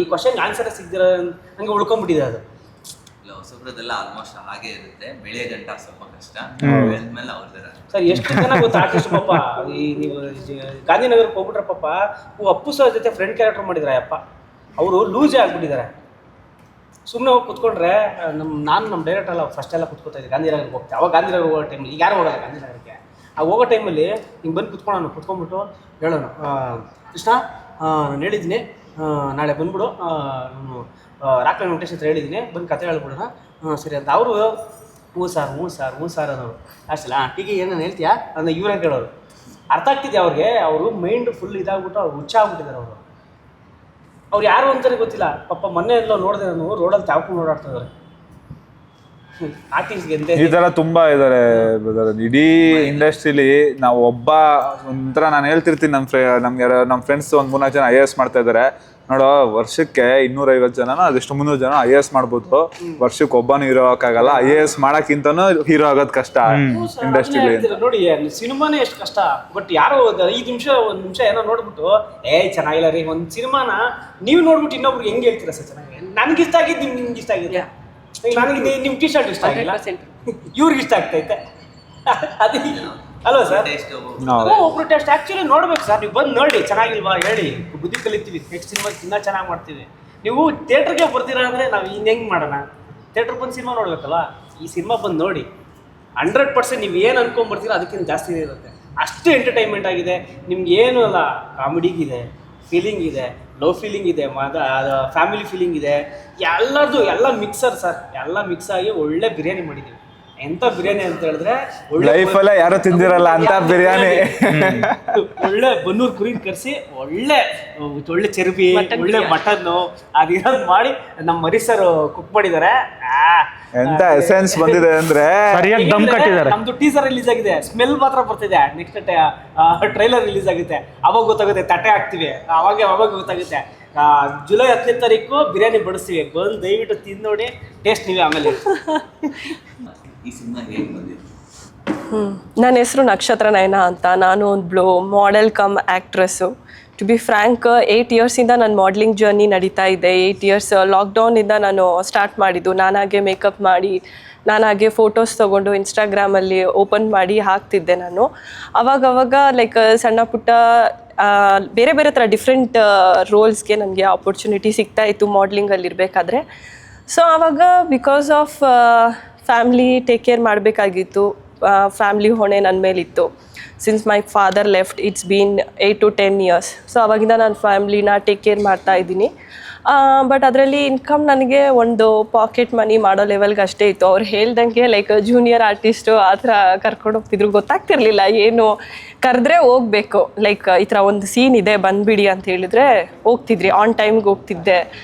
Speaker 2: ಈ ಕ್ವಶನ್ಗೆ ಆನ್ಸರ್ ಸಿಗ್ದಿರೋ ಹಂಗೆ ಉಳ್ಕೊಂಡ್ಬಿಟ್ಟಿದೆ ಅದು.
Speaker 3: ಹೊಸಬ್ರದೆಲ್ಲ ಆಲ್ಮೋಸ್ಟ್ ಹಾಗೆ ಇರುತ್ತೆ. ಬೆಳೆಯ ಗಂಟ ಸ್ವಲ್ಪ ಕಷ್ಟ, ಬೆಳೆದ್ಮೇಲೆ ಅವ್ರದ್ದು.
Speaker 2: ಸರ್ ಎಷ್ಟು ಜನ ಗೊತ್ತಾ ಆರ್ಟಿಸ್ಟ್ ಪಾಪ. ನೀವು ಗಾಂಧಿನಗರಕ್ಕೆ ಹೋಗ್ಬಿಟ್ರೆ ಪಾಪ ಅಪ್ಪು ಸರ್ ಜೊತೆ ಫ್ರೆಂಡ್ ಕ್ಯಾರೆಕ್ಟರ್ ಮಾಡಿದ್ರೆ ಅಪ್ಪ ಅವರು ಲೂಸೇ ಆಗ್ಬಿಟ್ಟಿದ್ದಾರೆ. ಸುಮ್ಮನೆ ಹೋಗಿ ಕುತ್ಕೊಂಡ್ರೆ ನಮ್ಮ ಡೈರೆಕ್ಟ್ ಅಲ್ಲ ಫಸ್ಟ್ ಎಲ್ಲ ಕುತ್ಕೋತಾ ಇದ್ದೆ ಗಾಂಧಿನಗರಕ್ಕೆ ಹೋಗ್ತೆ. ಅವಾಗ ಗಾಂಧಿನಗರ ಹೋಗೋ ಟೈಮಲ್ಲಿ ಈಗ ಯಾರು ಹೋಗಲ್ಲ ಗಾಂಧಿನಗರಕ್ಕೆ. ಆ ಹೋಗೋ ಟೈಮಲ್ಲಿ ಹಿಂಗೆ ಬಂದು ಕುತ್ಕೊಂಡ್ಬಿಟ್ಟು ಹೇಳೋನು, ಕೃಷ್ಣ ನಾನು ಹೇಳಿದ್ದೀನಿ ನಾಳೆ ಬಂದ್ಬಿಡು, ರಾಕ್ಲೈನ್ ವೆಂಕಟೇಶ್ ಹತ್ರ ಹೇಳಿದ್ದೀನಿ, ಬಂದು ಕತೆ ಹೇಳ್ಬಿಡೋಣ. ಸರಿ ಅಂತ ಅವರು ಹ್ಞೂ ಸರ್ ಅನ್ನೋರು. ಅಷ್ಟಲ್ಲ ಟೀಗೆ ಏನೇನು ಹೇಳ್ತೀಯಾ ಅಂತ ಇವ್ರಾಗ ಕೇಳೋರು. ಅರ್ಥ ಆಗ್ತಿದ್ದೆ ಅವ್ರಿಗೆ. ಅವರು ಮೈಂಡ್ ಫುಲ್ ಇದಾಗ್ಬಿಟ್ಟು ಅವ್ರು ಹುಚ್ಚ ಆಗ್ಬಿಟ್ಟಿದ್ದಾರೆ ಅವರು. ಅವ್ರು ಯಾರು ಅಂತಾನೆ ಗೊತ್ತಿಲ್ಲ ಪಾಪ. ಮೊನ್ನೆ ಎಲ್ಲ ನೋಡಿದೆ ನಾನು, ರೋಡಲ್ಲಿ ತಾವ್ಕೊಂಡು ಓಡಾಡ್ತಾ ಇದ್ದಾರೆ ಆರ್ಟಿಸ್ಟ್ಗೆ.
Speaker 1: ಈ ಥರ ತುಂಬ ಇದ್ದಾರೆ ಇಡೀ ಇಂಡಸ್ಟ್ರಿಲಿ. ನಾವು ಒಂಥರ ನಾನು ಹೇಳ್ತಿರ್ತೀನಿ, ನಮ್ಮ ಫ್ರೆಂಡ್ಸ್ ಒಂದು 3-4 ಜನ IAS ಮಾಡ್ತಾ ಇದ್ದಾರೆ ನೋಡೋ. ವರ್ಷಕ್ಕೆ 250 ಜನನೋ ಅದೆಷ್ಟು 300 ಜನ IAS ಮಾಡ್ಬೋದು. ವರ್ಷಕ್ಕೆ ಒಬ್ಬನೂ ಹೀರೋ ಆಗೋಕ್ಕಾಗಲ್ಲ. IAS ಮಾಡೋಕ್ಕಿಂತನೂ ಹೀರೋ ಆಗೋದು ಕಷ್ಟ ಇಂಡಸ್ಟ್ರಿಲಿ.
Speaker 2: ನೋಡಿ ಸಿನಿಮಾನೇ ಎಷ್ಟು ಕಷ್ಟ. ಬಟ್ ಯಾರೋ 1 ನಿಮಿಷ ಏನೋ ನೋಡ್ಬಿಟ್ಟು ಚೆನ್ನಾಗಿಲ್ಲ ರೀ ಒಂದು ಸಿನಿಮಾನ ನೀವು ನೋಡ್ಬಿಟ್ಟು ಇನ್ನೊಬ್ರಿಗೆ ಹೆಂಗೆ ಹೇಳ್ತೀರಾ ಸರ್ ಚೆನ್ನಾಗಿ. ನನಗೆ ಇಷ್ಟ ಆಗಿದ್ದು ನಿಮ್ಗೆ ಇಷ್ಟ ಆಗಿದೆ. ನನಗೆ ನಿಮ್ಮ ಟಿ ಶರ್ಟ್ ಇಷ್ಟ ಆಗಿಲ್ಲ, ಇವ್ರಿಗೆ ಇಷ್ಟ ಆಗ್ತೈತೆ. ಅದೇ ಅಲ್ವಾ ಸರ್. ಒಬ್ರು ಟೆಸ್ಟ್ ಆ್ಯಕ್ಚುಲಿ ನೋಡ್ಬೇಕು ಸರ್. ನೀವು ಬಂದು ನೋಡಿ ಚೆನ್ನಾಗಿಲ್ವಾ ಹೇಳಿ, ಬುದ್ಧಿ ಕಲಿತೀವಿ. ನೆಕ್ಸ್ಟ್ ಸಿನಿಮಾ ಇನ್ನೂ ಚೆನ್ನಾಗಿ ಮಾಡ್ತೀವಿ. ನೀವು ಥಿಯೇಟ್ರಿಗೆ ಬರ್ತೀರಾ ಅಂದರೆ ನಾವು ಹೆಂಗೆ ಮಾಡೋಣ. ಥಿಯೇಟ್ರಿಗೆ ಬಂದು ಸಿನಿಮಾ ನೋಡ್ಬೇಕಲ್ವ. ಈ ಸಿನಿಮಾ ಬಂದು ನೋಡಿ 100% ನೀವು ಏನು ಅನ್ಕೊಂಡ್ಬರ್ತೀರೋ ಅದಕ್ಕಿಂತ ಜಾಸ್ತಿ ಇರುತ್ತೆ. ಅಷ್ಟು ಎಂಟರ್ಟೈನ್ಮೆಂಟ್ ಆಗಿದೆ. ನಿಮ್ಗೆ ಏನೂ ಅಲ್ಲ, ಕಾಮಿಡಿಗಿದೆ, ಫೀಲಿಂಗ್ ಇದೆ, ಲವ್ ಫೀಲಿಂಗ್ ಇದೆ, ಫ್ಯಾಮಿಲಿ ಫೀಲಿಂಗ್ ಇದೆ, ಎಲ್ಲರದು ಎಲ್ಲ ಮಿಕ್ಸರ್ ಸರ್. ಎಲ್ಲ ಮಿಕ್ಸ್ ಆಗಿ ಒಳ್ಳೆ ಬಿರಿಯಾನಿ ಮಾಡಿದ್ದೀವಿ. ಎಂಥ ಬಿರಿಯಾನಿ ಅಂತ ಹೇಳಿದ್ರೆ
Speaker 1: ಲೈಫಲ್ಲ ಯಾರು ತಿಂದಿರಲ್ಲ ಅಂತ ಬಿರಿಯಾನಿ.
Speaker 2: ಒಳ್ಳೆ ಬನ್ನೂರು ಕುರಿ ಕರೆಸಿ ಒಳ್ಳೆ ಚರ್ಬಿ, ಒಳ್ಳೆ ಮಟನ್ನು ಅದಿರೋದು ಮಾಡಿ ನಮ್ಮ ಮರಿ ಸರ್ ಕುಕ್ ಮಾಡಿದ್ದಾರೆ.
Speaker 1: ಎಂತ ಎಸೆನ್ಸ್ ಬಂದಿದೆ ಅಂದ್ರೆ
Speaker 4: ಸರಿಯಾಗಿ ದಮ್ ಕಟ್ಟಿದ್ದಾರೆ.
Speaker 2: ನಮ್ದು ಟೀಸರ್ ರಿಲೀಸ್ ಆಗಿದೆ, ಸ್ಮೆಲ್ ಮಾತ್ರ ಬರ್ತಿದೆ. ನೆಕ್ಸ್ಟ್ ಟ್ರೈಲರ್ ರಿಲೀಸ್ ಆಗುತ್ತೆ, ಅವಾಗ ಗೊತ್ತಾಗುತ್ತೆ. ತಟ್ಟೆ ಹಾಕ್ತಿವಿ, ಅವಾಗ ಗೊತ್ತಾಗುತ್ತೆ. ಜುಲೈ 10ನೇ ತಾರೀಕು ಬಿರಿಯಾನಿ ಬಡಿಸ್ತೀವಿ. ಬಂದು ದಯವಿಟ್ಟು ತಿಂದು ನೋಡಿ, ಟೇಸ್ಟ್ ನೀವೇ ಆಮೇಲೆ.
Speaker 3: ಈ ಸಿನಿಮಾ ಹೇಗೆ ಬಂದಿದೆ?
Speaker 5: ನನ್ನ ಹೆಸರು ನಕ್ಷತ್ರ ನಯನ ಅಂತ. ನಾನು ಒಂದು model cum actress. To be frank 8 ಇಯರ್ಸಿಂದ ನನ್ನ ಮಾಡಲಿಂಗ್ ಜರ್ನಿ ನಡೀತಾ ಇದೆ. 8 ಇಯರ್ಸ್ ಲಾಕ್ಡೌನಿಂದ ನಾನು ಸ್ಟಾರ್ಟ್ ಮಾಡಿದ್ದು. ನಾನಾಗೆ ಮೇಕಪ್ ಮಾಡಿ, ನಾನಾಗೆ ಫೋಟೋಸ್ ತೊಗೊಂಡು ಇನ್ಸ್ಟಾಗ್ರಾಮಲ್ಲಿ ಓಪನ್ ಮಾಡಿ ಹಾಕ್ತಿದ್ದೆ ನಾನು. ಅವಾಗವಾಗ ಲೈಕ್ ಸಣ್ಣ ಪುಟ್ಟ ಬೇರೆ ಬೇರೆ ಥರ ಡಿಫ್ರೆಂಟ್ ರೋಲ್ಸ್ಗೆ ನನಗೆ ಆಪರ್ಚುನಿಟಿ ಸಿಗ್ತಾಯಿತ್ತು ಮಾಡಲಿಂಗಲ್ಲಿ ಇರಬೇಕಾದ್ರೆ. ಸೊ ಆವಾಗ because of family take care ಮಾಡಬೇಕಾಗಿತ್ತು. ಫ್ಯಾಮ್ಲಿ ಹೊಣೆ ನನ್ನ ಮೇಲಿತ್ತು. Since my father left it's been 8 to 10 years. So ಅವಾಗಿಂದ ನಾನು ಫ್ಯಾಮ್ಲಿನ ಟೇಕ್ ಕೇರ್ ಮಾಡ್ತಾ ಇದ್ದೀನಿ. ಬಟ್ ಅದರಲ್ಲಿ ಇನ್ಕಮ್ ನನಗೆ ಒಂದು ಪಾಕೆಟ್ ಮನಿ ಮಾಡೋ ಲೆವೆಲ್ಗೆ ಅಷ್ಟೇ ಇತ್ತು. ಅವ್ರು ಹೇಳ್ದಂಗೆ ಲೈಕ್ ಜೂನಿಯರ್ ಆರ್ಟಿಸ್ಟು ಆ ಥರ ಕರ್ಕೊಂಡು ಹೋಗ್ತಿದ್ರು. ಗೊತ್ತಾಗ್ತಿರ್ಲಿಲ್ಲ ಏನು, ಕರೆದ್ರೆ ಹೋಗ್ಬೇಕು. ಲೈಕ್ ಈ ಥರ ಒಂದು ಸೀನ್ ಇದೆ ಬಂದುಬಿಡಿ ಅಂತ ಹೇಳಿದ್ರೆ ಹೋಗ್ತಿದ್ರಿ. ಆನ್ ಟೈಮ್ಗೆ ಹೋಗ್ತಿದ್ದೆ.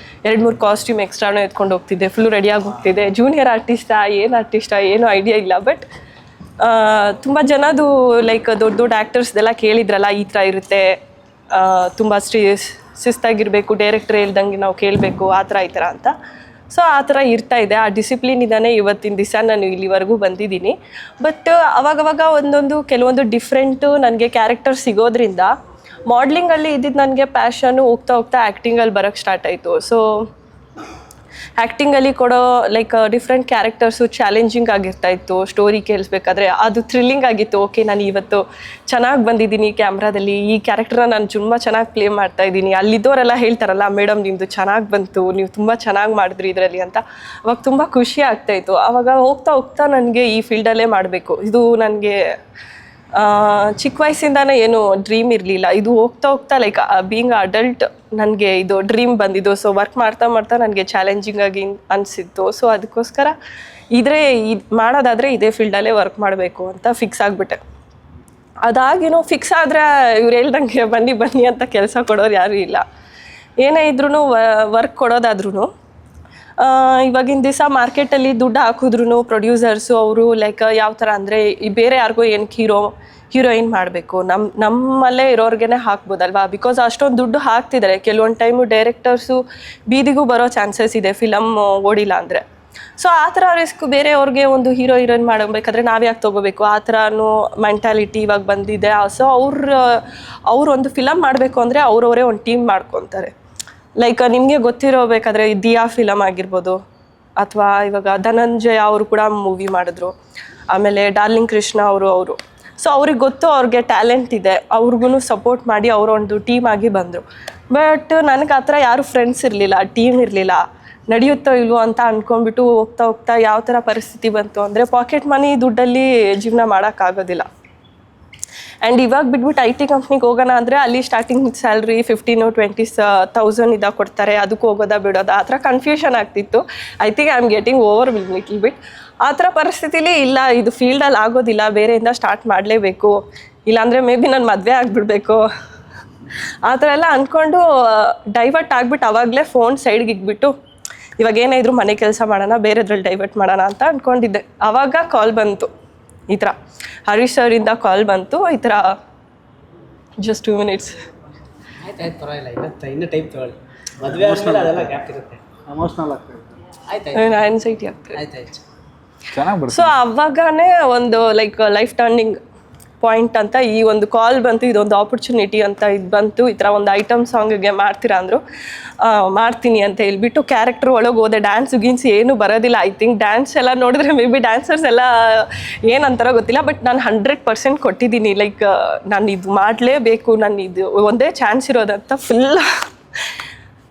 Speaker 5: 2-3 ಕಾಸ್ಟ್ಯೂಮ್ ಎಕ್ಸ್ಟ್ರಾನೂ ಎತ್ಕೊಂಡು ಹೋಗ್ತಿದ್ದೆ. ಫುಲ್ಲು ರೆಡಿಯಾಗಿ ಹೋಗ್ತಿದ್ದೆ. ಜೂನಿಯರ್ ಆರ್ಟಿಸ್ಟಾ ಏನೂ ಐಡಿಯಾ ಇಲ್ಲ. ಬಟ್ ತುಂಬ ಜನದು ಲೈಕ್ ದೊಡ್ಡ ಆ್ಯಕ್ಟರ್ಸ್ದೆಲ್ಲ ಕೇಳಿದ್ರಲ್ಲ, ಈ ಥರ ಇರುತ್ತೆ, ತುಂಬ ಶಿಸ್ತಾಗಿರಬೇಕು, ಡೈರೆಕ್ಟರ್ ಹೇಳ್ದಂಗೆ ನಾವು ಕೇಳಬೇಕು, ಆ ಥರ ಈ ಥರ ಅಂತ. ಸೊ ಆ ಥರ ಇರ್ತಾಯಿದೆ. ಆ ಡಿಸಿಪ್ಲಿನ್ ಇದ್ದಾನೆ ಇವತ್ತಿನ ದಿವಸ ನಾನು ಇಲ್ಲಿವರೆಗೂ ಬಂದಿದ್ದೀನಿ. ಬಟ್ ಅವಾಗವಾಗ ಕೆಲವೊಂದು ಡಿಫ್ರೆಂಟು ನನಗೆ ಕ್ಯಾರೆಕ್ಟರ್ ಸಿಗೋದ್ರಿಂದ ಮಾಡಲಿಂಗಲ್ಲಿ ಇದ್ದಿದ್ದು ನನಗೆ ಪ್ಯಾಷನ್ನು ಹೋಗ್ತಾ ಆ್ಯಕ್ಟಿಂಗಲ್ಲಿ ಬರೋಕ್ಕೆ ಸ್ಟಾರ್ಟ್ ಆಯಿತು. ಸೊ ಆ್ಯಕ್ಟಿಂಗಲ್ಲಿ ಕೊಡೋ ಲೈಕ್ ಡಿಫ್ರೆಂಟ್ ಕ್ಯಾರೆಕ್ಟರ್ಸು ಚಾಲೆಂಜಿಂಗ್ ಆಗಿರ್ತಾಯಿತ್ತು. ಸ್ಟೋರಿ ಕೇಳಿಸ್ಬೇಕಾದ್ರೆ ಅದು ಥ್ರಿಲ್ಲಿಂಗ್ ಆಗಿತ್ತು. ಓಕೆ, ನಾನು ಇವತ್ತು ಚೆನ್ನಾಗಿ ಬಂದಿದ್ದೀನಿ ಕ್ಯಾಮ್ರಾದಲ್ಲಿ, ಈ ಕ್ಯಾರೆಕ್ಟರ್ನ ನಾನು ತುಂಬ ಚೆನ್ನಾಗಿ ಪ್ಲೇ ಮಾಡ್ತಾಯಿದ್ದೀನಿ. ಅಲ್ಲಿದ್ದವರೆಲ್ಲ ಹೇಳ್ತಾರಲ್ಲ, ಮೇಡಮ್ ನಿಮ್ಮದು ಚೆನ್ನಾಗಿ ಬಂತು, ನೀವು ತುಂಬ ಚೆನ್ನಾಗಿ ಮಾಡಿದ್ರಿ ಇದರಲ್ಲಿ ಅಂತ. ಅವಾಗ ತುಂಬ ಖುಷಿ ಆಗ್ತಾಯಿತ್ತು. ಆವಾಗ ಹೋಗ್ತಾ ನನಗೆ ಈ ಫೀಲ್ಡಲ್ಲೇ ಮಾಡಬೇಕು, ಇದು ನನಗೆ ಚಿಕ್ಕ ವಯಸ್ಸಿಂದಾನೇ ಏನು ಡ್ರೀಮ್ ಇರಲಿಲ್ಲ. ಇದು ಹೋಗ್ತಾ ಹೋಗ್ತಾ ಲೈಕ್ ಬೀಯಿಂಗ್ ಅಡಲ್ಟ್ ನನಗೆ ಇದು ಡ್ರೀಮ್ ಬಂದಿದ್ದು. ಸೊ ವರ್ಕ್ ಮಾಡ್ತಾ ಮಾಡ್ತಾ ನನಗೆ ಚಾಲೆಂಜಿಂಗ್ ಆಗಿ ಅನಿಸಿತ್ತು. ಸೊ ಅದಕ್ಕೋಸ್ಕರ ಇದು ಮಾಡೋದಾದರೆ ಇದೇ ಫೀಲ್ಡಲ್ಲೇ ವರ್ಕ್ ಮಾಡಬೇಕು ಅಂತ ಫಿಕ್ಸ್ ಆಗಿಬಿಟ್ಟೆ. ಅದಾಗೇನೋ ಫಿಕ್ಸ್ ಆದರೆ ಇವ್ರು ಹೇಳ್ದಂಗೆ ಬನ್ನಿ ಬನ್ನಿ ಅಂತ ಕೆಲಸ ಕೊಡೋರು ಯಾರೂ ಇಲ್ಲ. ಏನೇ ಇದ್ರೂ ವರ್ಕ್ ಕೊಡೋದಾದ್ರೂ ಇವಾಗಿನ ದಿವಸ ಮಾರ್ಕೆಟಲ್ಲಿ ದುಡ್ಡು ಹಾಕಿದ್ರು ಪ್ರೊಡ್ಯೂಸರ್ಸು ಅವರು ಲೈಕ್ ಯಾವ ಥರ ಅಂದರೆ ಬೇರೆ ಯಾರಿಗೂ ಏನಕ್ಕೆ ಹೀರೋಯಿನ್ ಮಾಡಬೇಕು, ನಮ್ಮಲ್ಲೇ ಇರೋರ್ಗೆ ಹಾಕ್ಬೋದಲ್ವಾ. ಬಿಕಾಸ್ ಅಷ್ಟೊಂದು ದುಡ್ಡು ಹಾಕ್ತಿದ್ದಾರೆ. ಕೆಲವೊಂದು ಟೈಮು ಡೈರೆಕ್ಟರ್ಸು ಬೀದಿಗೂ ಬರೋ ಚಾನ್ಸಸ್ ಇದೆ ಫಿಲಮ್ ಓಡಿಲ್ಲ ಅಂದರೆ. ಸೊ ಆ ಥರ ರಿಸ್ಕ್ ಬೇರೆಯವ್ರಿಗೆ ಒಂದು ಹೀರೋಯಿನ್ ಮಾಡಬೇಕಾದ್ರೆ ನಾವು ಯಾಕೆ ತೊಗೋಬೇಕು, ಆ ಥರನೂ ಮೆಂಟಾಲಿಟಿ ಇವಾಗ ಬಂದಿದೆ. ಸೊ ಅವ್ರು ಒಂದು ಫಿಲಮ್ ಮಾಡಬೇಕು ಅಂದರೆ ಅವರವರೇ ಒಂದು ಟೀಮ್ ಮಾಡ್ಕೊತಾರೆ. ಲೈಕ್ ನಿಮಗೆ ಗೊತ್ತಿರೋಬೇಕಾದ್ರೆ ದಿಯಾ ಫಿಲಮ್ ಆಗಿರ್ಬೋದು, ಅಥವಾ ಇವಾಗ ಧನಂಜಯ ಅವರು ಕೂಡ ಮೂವಿ ಮಾಡಿದ್ರು. ಆಮೇಲೆ ಡಾರ್ಲಿಂಗ್ ಕೃಷ್ಣ ಅವರು ಸೊ ಅವ್ರಿಗೆ ಗೊತ್ತು ಅವ್ರಿಗೆ ಟ್ಯಾಲೆಂಟ್ ಇದೆ, ಅವ್ರಿಗೂ ಸಪೋರ್ಟ್ ಮಾಡಿ ಅವರೊಂದು ಟೀಮ್ ಆಗಿ ಬಂದರು. ಬಟ್ ನನಗೆ ಆ ಥರ ಯಾರು ಫ್ರೆಂಡ್ಸ್ ಇರಲಿಲ್ಲ, ಟೀಮ್ ಇರಲಿಲ್ಲ. ನಡೆಯುತ್ತೋ ಇಲ್ವೋ ಅಂತ ಅಂದ್ಕೊಂಡ್ಬಿಟ್ಟು ಹೋಗ್ತಾ ಹೋಗ್ತಾ ಯಾವ ಥರ ಪರಿಸ್ಥಿತಿ ಬಂತು ಅಂದರೆ ಪಾಕೆಟ್ ಮನಿ ದುಡ್ಡಲ್ಲಿ ಜೀವನ ಮಾಡೋಕ್ಕಾಗೋದಿಲ್ಲ. ಆ್ಯಂಡ್ ಇವಾಗ ಬಿಟ್ಬಿಟ್ಟು IT ಕಂಪ್ನಿಗೆ ಹೋಗೋಣ ಅಂದರೆ ಅಲ್ಲಿ ಸ್ಟಾರ್ಟಿಂಗ್ ಸ್ಯಾಲ್ರಿ 15,000-20,000 ಇದಾಗ ಕೊಡ್ತಾರೆ. ಅದಕ್ಕೆ ಹೋಗೋದಾ ಬಿಡೋದಾ ಆ ಥರ ಕನ್ಫ್ಯೂಷನ್ ಆಗ್ತಿತ್ತು. I think I am getting over little bit. ಆ ಥರ ಪರಿಸ್ಥಿತಿಲಿ ಇಲ್ಲ, ಇದು ಫೀಲ್ಡಲ್ಲಿ ಆಗೋದಿಲ್ಲ, ಬೇರೆಯಿಂದ ಸ್ಟಾರ್ಟ್ ಮಾಡಲೇಬೇಕು, ಇಲ್ಲಾಂದರೆ ಮೇ ಬಿ ನಾನು ಮದುವೆ ಆಗಿಬಿಡ್ಬೇಕು, ಆ ಥರ ಎಲ್ಲ ಅಂದ್ಕೊಂಡು ಡೈವರ್ಟ್ ಆಗಿಬಿಟ್ಟು ಆವಾಗಲೇ ಫೋನ್ ಸೈಡ್ಗೆ ಇಕ್ಬಿಟ್ಟು ಇವಾಗ ಏನೇ ಇದ್ರೂ ಮನೆ ಕೆಲಸ ಮಾಡೋಣ, ಬೇರೆದ್ರಲ್ಲಿ ಡೈವರ್ಟ್ ಮಾಡೋಣ ಅಂತ ಅಂದ್ಕೊಂಡಿದ್ದೆ. ಆವಾಗ ಕಾಲ್ ಬಂತು ಈ ಥರ, ಹರೀಶ್ ಅವರಿಂದ ಕಾಲ್ ಬಂತು ಈ ಥರ, ಜಸ್ಟ್ 2 minutes.
Speaker 2: ಆಯ್ತು ಪರವಾಗಿಲ್ಲ, ಇನ್ನೂ ಟೈಪ್ ತೊಗೊಳ್ಳಿ. ಮದುವೆ ಆದಮೇಲೆ ಅದೆಲ್ಲ ಗ್ಯಾಪ್ ಇರುತ್ತೆ,
Speaker 4: ಎಮೋಷ್ನಲ್ ಆಗ್ತದೆ.
Speaker 2: ಆಯ್ತು
Speaker 5: ಆನ್ಸೈಟಿ ಆಗ್ತದೆ.
Speaker 2: ಆಯ್ತು
Speaker 1: ಚೆನ್ನಾಗಿ ಬರುತ್ತೆ.
Speaker 5: ಸೊ ಅವಾಗನೇ ಒಂದು ಲೈಕ್ ಲೈಫ್ ಟರ್ನಿಂಗ್ ಪಾಯಿಂಟ್ ಅಂತ ಈ ಒಂದು ಕಾಲ್ ಬಂತು, ಇದೊಂದು ಆಪರ್ಚುನಿಟಿ ಅಂತ ಇದು ಬಂತು. ಈ ಥರ ಒಂದು ಐಟಮ್ ಸಾಂಗಿಗೆ ಮಾಡ್ತೀರಾ ಅಂದರು. ಮಾಡ್ತೀನಿ ಅಂತ ಹೇಳ್ಬಿಟ್ಟು ಕ್ಯಾರೆಕ್ಟರ್ ಒಳಗೆ ಹೋದೆ. ಡ್ಯಾನ್ಸ್ ಗೀನ್ಸ್ ಏನೂ ಬರೋದಿಲ್ಲ. ಐ ಥಿಂಕ್ ಡ್ಯಾನ್ಸ್ ಎಲ್ಲ ನೋಡಿದ್ರೆ ಮೇ ಬಿ ಡ್ಯಾನ್ಸರ್ಸ್ ಎಲ್ಲ ಏನಂತಾರೋ ಗೊತ್ತಿಲ್ಲ, ಬಟ್ ನಾನು 100% ಕೊಟ್ಟಿದ್ದೀನಿ. ಲೈಕ್ ನಾನು ಇದು ಮಾಡಲೇಬೇಕು, ನಾನು ಇದು ಒಂದೇ ಚಾನ್ಸ್ ಇರೋದಂತ ಫುಲ್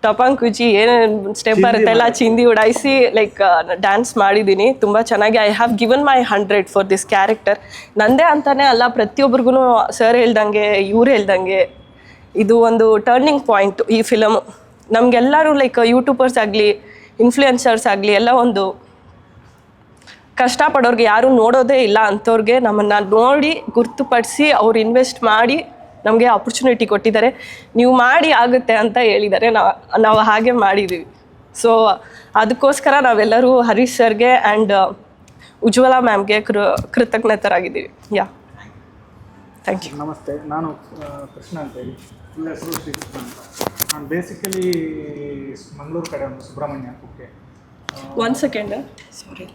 Speaker 5: ಟಪಾಂಕುಚಿ ಏನೇನು ಸ್ಟೆಪ್ ಬರುತ್ತೆ ಎಲ್ಲ ಚಿಂದಿ ಉಡಾಯಿಸಿ ಲೈಕ್ ಡ್ಯಾನ್ಸ್ ಮಾಡಿದ್ದೀನಿ. ತುಂಬ ಚೆನ್ನಾಗಿ I have given my 100 for this character. ನಂದೇ ಅಂತಲೇ ಅಲ್ಲ, ಪ್ರತಿಯೊಬ್ಬರಿಗೂ ಸರ್ ಹೇಳ್ದಂಗೆ ಇವ್ರು ಹೇಳ್ದಂಗೆ ಇದು ಒಂದು ಟರ್ನಿಂಗ್ ಪಾಯಿಂಟು ಈ ಫಿಲಮು. ನಮಗೆಲ್ಲರೂ ಲೈಕ್ ಯೂಟ್ಯೂಬರ್ಸ್ ಆಗಲಿ ಇನ್ಫ್ಲುಯೆನ್ಸರ್ಸ್ ಆಗಲಿ ಎಲ್ಲ ಒಂದು ಕಷ್ಟಪಡೋರಿಗೆ ಯಾರೂ ನೋಡೋದೇ ಇಲ್ಲ ಅಂಥವ್ರಿಗೆ ನಮ್ಮನ್ನು ನೋಡಿ ಗುರ್ತುಪಡಿಸಿ ಅವ್ರು ಇನ್ವೆಸ್ಟ್ ಮಾಡಿ ನಮಗೆ ಆಪರ್ಚುನಿಟಿ ಕೊಟ್ಟಿದ್ದಾರೆ. ನೀವು ಮಾಡಿ ಆಗುತ್ತೆ ಅಂತ ಹೇಳಿದ್ದಾರೆ, ನಾವು ಹಾಗೆ ಮಾಡಿದ್ದೀವಿ. ಸೊ ಅದಕ್ಕೋಸ್ಕರ ನಾವೆಲ್ಲರೂ ಹರೀಶ್ ಸರ್ಗೆ ಆ್ಯಂಡ್ ಉಜ್ವಲ ಮ್ಯಾಮ್ಗೆ ಕೃತಜ್ಞತರಾಗಿದ್ದೀವಿ. Yeah, thank you.
Speaker 4: ನಮಸ್ತೆ, ನಾನು ಕೃಷ್ಣ ಅಂತ ಹೇಳಿ, ಫುಲ್ ಹೆಸರು ಶ್ರೀಕೃಷ್ಣ ಅಂತ. ನಾನು ಬೇಸಿಕಲಿ ಮಂಗಳೂರು ಕಡೆ ಒಂದು ಸುಬ್ರಹ್ಮಣ್ಯ ಕುಕ್ಕೆ.
Speaker 5: 1 second, ಸಾರಿ.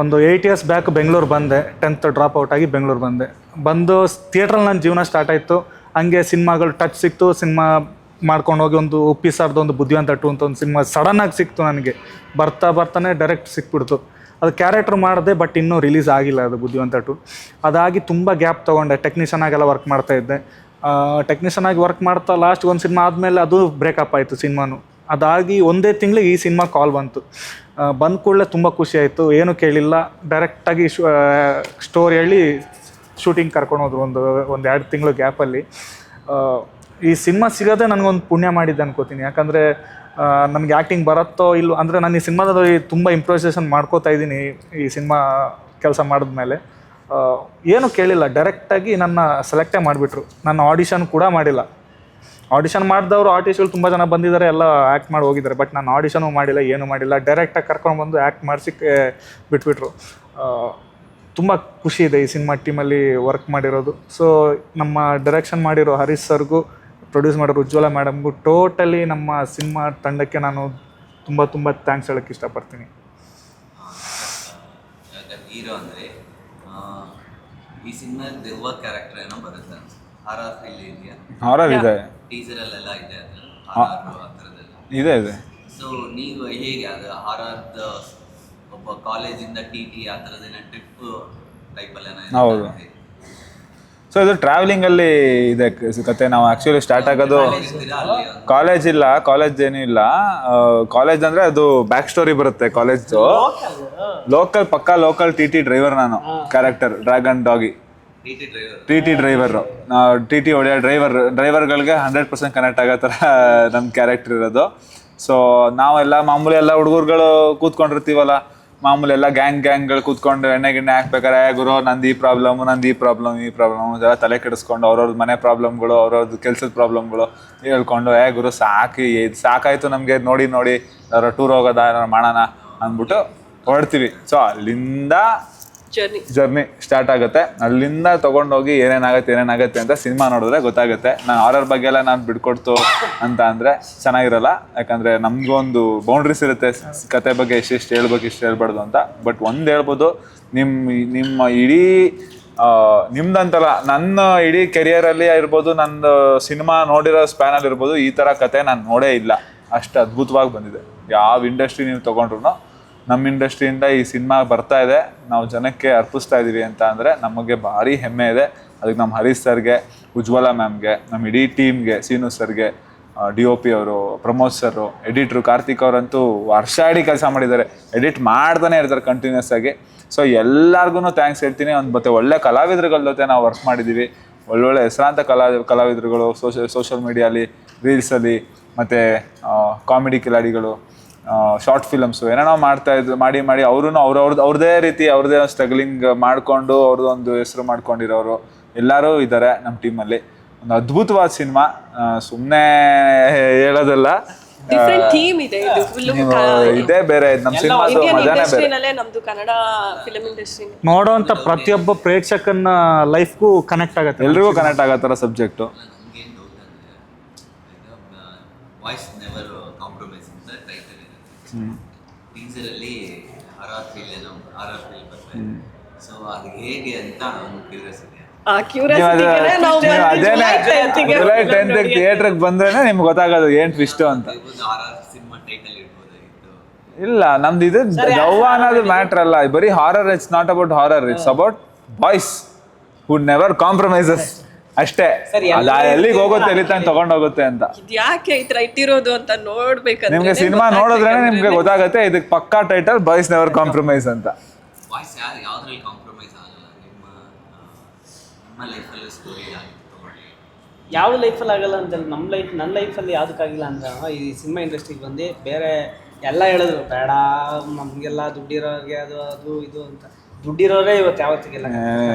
Speaker 4: ಒಂದು 8 years ಬ್ಯಾಕ್ ಬೆಂಗಳೂರು ಬಂದೆ. 10th ಡ್ರಾಪ್ ಔಟ್ ಆಗಿ ಬೆಂಗಳೂರು ಬಂದು ಥಿಯೇಟ್ರಲ್ಲಿ ನನ್ನ ಜೀವನ ಸ್ಟಾರ್ಟ್ ಆಯಿತು. ಹಂಗೆ ಸಿನಿಮಾಗಳು ಟಚ್ ಸಿಕ್ತು. ಸಿನಿಮಾ ಮಾಡ್ಕೊಂಡು ಹೋಗಿ ಒಂದು ಉಪ್ಪಿ ಸಾರ್ದು ಒಂದು ಬುದ್ಧಿವಂತ 2 ಅಂತ ಒಂದು ಸಿನಿಮಾ ಸಡನ್ನಾಗಿ ಸಿಕ್ತು ನನಗೆ. ಬರ್ತಾನೆ ಡೈರೆಕ್ಟ್ ಸಿಕ್ಬಿಡ್ತು. ಅದು ಕ್ಯಾರೆಕ್ಟ್ರ್ ಮಾಡಿದೆ, ಬಟ್ ಇನ್ನೂ ರಿಲೀಸ್ ಆಗಿಲ್ಲ ಅದು ಬುದ್ಧಿವಂತ 2. ಅದಾಗಿ ತುಂಬ ಗ್ಯಾಪ್ ತೊಗೊಂಡೆ. ಟೆಕ್ನಿಷಿಯನ್ ಆಗೆಲ್ಲ ವರ್ಕ್ ಮಾಡ್ತಾಯಿದ್ದೆ. ಟೆಕ್ನಿಷಿಯನ್ ಆಗಿ ವರ್ಕ್ ಮಾಡ್ತಾ ಲಾಸ್ಟ್ ಒಂದು ಸಿನಿಮಾ ಆದಮೇಲೆ ಅದು ಬ್ರೇಕಪ್ ಆಯಿತು ಸಿನಿಮಾನು. ಅದಾಗಿ 1 ತಿಂಗಳಿಗೆ ಈ ಸಿನಿಮಾ ಕಾಲ್ ಬಂತು. ಬಂದ ಕೂಡಲೇ ತುಂಬ ಖುಷಿ ಆಯಿತು. ಏನೂ ಕೇಳಿಲ್ಲ, ಡೈರೆಕ್ಟಾಗಿ ಸ್ಟೋರಿ ಹೇಳಿ ಶೂಟಿಂಗ್ ಕರ್ಕೊಂಡು ಹೋದ್ರು. ಒಂದು 2 ತಿಂಗಳು ಗ್ಯಾಪಲ್ಲಿ. ಈ ಸಿನಿಮಾ ಸಿಗೋದೇ ನನಗೊಂದು ಪುಣ್ಯ ಮಾಡಿದ್ದೆ ಅನ್ಕೋತೀನಿ. ಯಾಕಂದರೆ ನನಗೆ ಆ್ಯಕ್ಟಿಂಗ್ ಬರುತ್ತೋ ಇಲ್ಲೋ ಅಂದರೆ ನಾನು ಈ ಸಿನಿಮಾದಲ್ಲಿ ತುಂಬ ಇಂಪ್ರೂವೈಸೇಷನ್ ಮಾಡ್ಕೋತಾ ಇದ್ದೀನಿ. ಈ ಸಿನಿಮಾ ಕೆಲಸ ಮಾಡಿದ್ಮೇಲೆ ಏನೂ ಕೇಳಿಲ್ಲ, ಡೈರೆಕ್ಟಾಗಿ ನನ್ನ ಸೆಲೆಕ್ಟೇ ಮಾಡಿಬಿಟ್ರು. ನನ್ನ ಆಡಿಷನ್ ಕೂಡ ಮಾಡಿಲ್ಲ. ಆಡಿಷನ್ ಮಾಡಿದವರು ಆರ್ಟಿಸ್ಟ್ಗಳು ತುಂಬ ಜನ ಬಂದಿದ್ದಾರೆ, ಎಲ್ಲ ಆ್ಯಕ್ಟ್ ಮಾಡಿ ಹೋಗಿದ್ದಾರೆ. ಬಟ್ ನಾನು ಆಡಿಷನೂ ಮಾಡಿಲ್ಲ, ಏನೂ ಮಾಡಿಲ್ಲ, ಡೈರೆಕ್ಟಾಗಿ ಕರ್ಕೊಂಡ್ಬಂದು ಆ್ಯಕ್ಟ್ ಮಾಡಿಸಿ ಬಿಟ್ಬಿಟ್ರು. ತುಂಬ ಖುಷಿ ಇದೆ ಈ ಸಿನಿಮಾ ಟೀಮಲ್ಲಿ ವರ್ಕ್ ಮಾಡಿರೋದು. ಸೊ ನಮ್ಮ ಡೈರೆಕ್ಷನ್ ಮಾಡಿರೋ ಹರೀಶ್ ಸರ್ಗೂ, ಪ್ರೊಡ್ಯೂಸ್ ಮಾಡಿರೋ ಉಜ್ವಲ ಮೇಡಮ್ಗೂ, ಟೋಟಲಿ ನಮ್ಮ ಸಿನಿಮಾ ತಂಡಕ್ಕೆ ನಾನು ತುಂಬ ಥ್ಯಾಂಕ್ಸ್ ಹೇಳೋಕ್ಕೆ ಇಷ್ಟಪಡ್ತೀನಿ.
Speaker 3: ಹೀರೋ ಅಂದರೆ ಈ ಸಿನಿಮಾದ ದೆವ್ವ ಕ್ಯಾರೆಕ್ಟರ್ ಏನೋ ಬರುತ್ತೆ. ಹಾರರ್ ಇಲ್ಲಿ ಇದೆಯಾ?
Speaker 1: ಹಾರರ್ ಇದೆ,
Speaker 3: ಟೀಸರಲ್ಲೆಲ್ಲ ಇದೆ, ಅದು ಹಾರರ್ ಆ ಥರದ್ದೆಲ್ಲ
Speaker 1: ಇದೆ.
Speaker 3: ಸೊ ನೀವು ಹೇಗೆ ಅದು ಹಾರರ್ದ ಒಬ್ಬ ಕಾಲೇಜಿಂದ TT ಆ ಥರದ್ದೇನ ಟ್ರಿಪ್ ಟೈಪಲ್ಲೇನ?
Speaker 1: ಹೌದು. ಸೊ ಇದು ಟ್ರಾವೆಲಿಂಗಲ್ಲಿ ಇದೆ ಕತೆ. ನಾವು ಆ್ಯಕ್ಚುಲಿ ಸ್ಟಾರ್ಟ್ ಆಗೋದು ಕಾಲೇಜ್ ಇಲ್ಲ, ಕಾಲೇಜ್ ಏನೂ ಇಲ್ಲ. ಕಾಲೇಜ್ ಅಂದರೆ ಅದು ಬ್ಯಾಕ್ ಸ್ಟೋರಿ ಬರುತ್ತೆ ಕಾಲೇಜ್ದು. ಲೋಕಲ್ ಪಕ್ಕಾ ಲೋಕಲ್ ಟಿ ಟಿ ಡ್ರೈವರ್ ನಾನು, character dragon doggy. T T driver, T T ಹೊಡೆಯೋ ಡ್ರೈವರ್ಗಳಿಗೆ 100% ಕನೆಕ್ಟ್ ಆಗೋ ಥರ ನಮ್ಮ ಕ್ಯಾರೆಕ್ಟರ್ ಇರೋದು. ಸೊ ನಾವೆಲ್ಲ ಮಾಮೂಲಿ ಎಲ್ಲ ಹುಡುಗರುಗಳು ಕೂತ್ಕೊಂಡಿರ್ತೀವಲ್ಲ, ಮಾಮೂಲಿ ಎಲ್ಲ ಗ್ಯಾಂಗ್ಗಳು ಕೂತ್ಕೊಂಡು ಎಣ್ಣೆ ಗಿಣ್ಣೆ ಹಾಕ್ಬೇಕಾರೆ, ಗುರು ನಂದು ಈ ಪ್ರಾಬ್ಲಮ್ ಇದೆಲ್ಲ ತಲೆ ಕೆಡಿಸ್ಕೊಂಡು ಅವ್ರವ್ರದ್ದು ಮನೆ ಪ್ರಾಬ್ಲಮ್ಗಳು, ಅವ್ರವ್ರದ್ದು ಕೆಲಸದ ಪ್ರಾಬ್ಲಮ್ಗಳು ಹೇಳ್ಕೊಂಡು ಗುರು ಸಾಕಾಯ್ತು ನಮಗೆ ನೋಡಿ ಯಾರು ಟೂರ್ ಹೋಗೋದ ಏನಾರು ಮಾಡೋಣ ಅಂದ್ಬಿಟ್ಟು ಹೊರಡ್ತೀವಿ. ಸೊ ಅಲ್ಲಿಂದ ಜರ್ನಿ ಸ್ಟಾರ್ಟ್ ಆಗುತ್ತೆ. ಅಲ್ಲಿಂದ ತೊಗೊಂಡೋಗಿ ಏನೇನಾಗುತ್ತೆ ಅಂತ ಸಿನಿಮಾ ನೋಡಿದ್ರೆ ಗೊತ್ತಾಗುತ್ತೆ. ನಾನು ಹಾರರ್ ಬಗ್ಗೆ ಎಲ್ಲ ನಾನು ಬಿಟ್ಕೊಡ್ತು ಅಂತ ಅಂದರೆ ಚೆನ್ನಾಗಿರಲ್ಲ. ಯಾಕಂದರೆ ನಮಗೂ ಒಂದು ಬೌಂಡ್ರೀಸ್ ಇರುತ್ತೆ, ಕತೆ ಬಗ್ಗೆ ಇಷ್ಟು ಹೇಳ್ಬೇಕು ಇಷ್ಟು ಹೇಳ್ಬಾರ್ದು ಅಂತ. ಬಟ್ ಒಂದು ಹೇಳ್ಬೋದು, ನಿಮ್ಮ ಇಡೀ ನಿಮ್ದಂತಲ್ಲ, ನನ್ನ ಇಡೀ ಕೆರಿಯರಲ್ಲಿ ಇರ್ಬೋದು, ನನ್ನ ಸಿನಿಮಾ ನೋಡಿರೋ ಸ್ಪ್ಯಾನಲ್ಲಿ ಇರ್ಬೋದು, ಈ ಥರ ಕತೆ ನಾನು ನೋಡೇ ಇಲ್ಲ. ಅಷ್ಟು ಅದ್ಭುತವಾಗಿ ಬಂದಿದೆ. ಯಾವ ಇಂಡಸ್ಟ್ರಿ ನೀವು ತೊಗೊಂಡ್ರು, ನಮ್ಮ ಇಂಡಸ್ಟ್ರಿಯಿಂದ ಈ ಸಿನಿಮಾ ಬರ್ತಾ ಇದೆ, ನಾವು ಜನಕ್ಕೆ ಅರ್ಪಿಸ್ತಾ ಇದ್ದೀವಿ ಅಂತ ಅಂದರೆ ನಮಗೆ ಭಾರಿ ಹೆಮ್ಮೆ ಇದೆ. ಅದಕ್ಕೆ ನಮ್ಮ ಹರೀಶ್ ಸರ್ಗೆ, ಉಜ್ವಲ ಮ್ಯಾಮ್ಗೆ, ನಮ್ಮ ಇಡೀ ಟೀಮ್ಗೆ, ಸೀನು ಸರ್ಗೆ, DOP ಅವರು, ಪ್ರಮೋದ್ ಸರು, ಎಡಿಟ್ರು ಕಾರ್ತಿಕ್ ಅವರಂತೂ ವರ್ಷ ಇಡೀ ಕೆಲಸ ಮಾಡಿದ್ದಾರೆ. ಎಡಿಟ್ ಮಾಡ್ತಾನೆ ಇರ್ತಾರೆ ಕಂಟಿನ್ಯೂಸ್ ಆಗಿ. ಸೊ ಎಲ್ಲರಿಗೂ ಥ್ಯಾಂಕ್ಸ್ ಹೇಳ್ತೀನಿ. ಮತ್ತೆ ಒಳ್ಳೆ ಕಲಾವಿದರುಗಳ ಜೊತೆ ನಾವು ವರ್ಕ್ ಮಾಡಿದ್ದೀವಿ. ಒಳ್ಳೊಳ್ಳೆ ಹೆಸರಾಂತ ಕಲಾವಿದರುಗಳು ಸೋಷಿಯಲ್ ಮೀಡಿಯಾಲಿ, ರೀಲ್ಸಲ್ಲಿ, ಮತ್ತು ಕಾಮಿಡಿ ಕಿಲಾಡಿಗಳು, ಶಾರ್ಟ್ ಫಿಲಮ್ಸು ಏನೇನೋ ಮಾಡಿ ಅವ್ರದ್ದೇ ರೀತಿ ಅವ್ರದ್ದೇ ಸ್ಟ್ರಗ್ಲಿಂಗ್ ಮಾಡಿಕೊಂಡು ಅವ್ರದ್ದೊಂದು ಹೆಸರು ಮಾಡ್ಕೊಂಡಿರೋರು ಎಲ್ಲರೂ ಇದ್ದಾರೆ ನಮ್ಮ ಟೀಮಲ್ಲಿ. ಒಂದು ಅದ್ಭುತವಾದ ಸಿನಿಮಾ, ಸುಮ್ಮನೆ ಹೇಳೋದಲ್ಲ, ಇದೇ ಬೇರೆ ನಮ್ಮ ಸಿನಿಮಾದು ಮಜಾನೇ ಬೇರೆ.
Speaker 4: ನೋಡೋಂಥ ಪ್ರತಿಯೊಬ್ಬ ಪ್ರೇಕ್ಷಕನ ಲೈಫ್ಗೂ ಕನೆಕ್ಟ್ ಆಗುತ್ತೆ,
Speaker 1: ಎಲ್ರಿಗೂ ಕನೆಕ್ಟ್ ಆಗೋ ಥರ ಸಬ್ಜೆಕ್ಟು.
Speaker 3: ವಾಯ್ಸ್ ನೆವರ್ ಕಾಂಪ್ರಮೈಸ್ ಅಂತ ಟೈಟಲ್ ಇದೆ. ಟೀಸರಲ್ಲಿ ಹಾರರ್ ಫೀಲ್ ಬರ್ತಾ ಇದೆ. ಸೊ ಅದು ಹೇಗೆ ಅಂತ ಒಂದು
Speaker 1: ಜುಲೈ 10th ಥಿಯೇಟ್ರಿಗೆ ಬಂದ್ರೆ ನಿಮ್ಗೆ ಗೊತ್ತಾಗೋದು ಏನ್ ಟ್ವಿಸ್ಟ್ ಅಂತ.
Speaker 3: ಸಿನಿಮಾ ಟೈಟಲ್ ಇಡ್ಬೋದಾಗಿತ್ತು.
Speaker 1: ಇಲ್ಲ, ನಮ್ದು ಇದು ದೆವ್ವ ಅನ್ನೋದು ಮ್ಯಾಟ್ರ್ ಅಲ್ಲ, ಬರೀ horror. It's not about horror, it's about boys who never compromises ಅಷ್ಟೇ. ಎಲ್ಲಿಗೆ ಹೋಗುತ್ತೆ, ಎಲ್ಲಿ ತಾನು ತಗೊಂಡು ಹೋಗುತ್ತೆ ಅಂತ.
Speaker 5: ಯಾಕೆ ಈ ತರ ಇಟ್ಟಿರೋದು ಅಂತ ನೋಡ್ಬೇಕಂದ್ರೆ
Speaker 1: ನಿಮ್ಗೆ ಸಿನಿಮಾ ನೋಡಿದ್ರೆ ನಿಮ್ಗೆ ಗೊತ್ತಾಗುತ್ತೆ ಇದಕ್ಕೆ ಪಕ್ಕಾ ಟೈಟಲ್ ಬಾಯ್ಸ್ ನೆವರ್ ಕಾಂಪ್ರಮೈಸ್ ಅಂತ.
Speaker 3: ವಾಯ್ಸ್ ಯಾವ್ದ್ರಲ್ಲಿ ಕಾಂಪ್ರಮೈಸ್ ಆಗಲ್ಲ. ನಿಮ್ಮ ಲೈಫಲ್ಲಿ ಸ್ಟೋರಿ
Speaker 2: ಯಾವ ಲೈಫಲ್ಲಿ ಆಗಲ್ಲ ಅಂತೇಳಿ ನನ್ನ ಲೈಫಲ್ಲಿ ಯಾವುದಕ್ಕಾಗಿಲ್ಲ ಅಂದ್ರೆ, ಈ ಸಿನಿಮಾ ಇಂಡಸ್ಟ್ರಿಗೆ ಬಂದು ಬೇರೆ ಎಲ್ಲ ಹೇಳಿದ್ರು ಬೇಡ ನಮಗೆಲ್ಲ ದುಡ್ಡಿರೋರಿಗೆ ಅದು ಇದು ಅಂತ. ದುಡ್ಡಿರೋರೇ ಇವತ್ತು ಯಾವತ್ತಿಗೆಲ್ಲ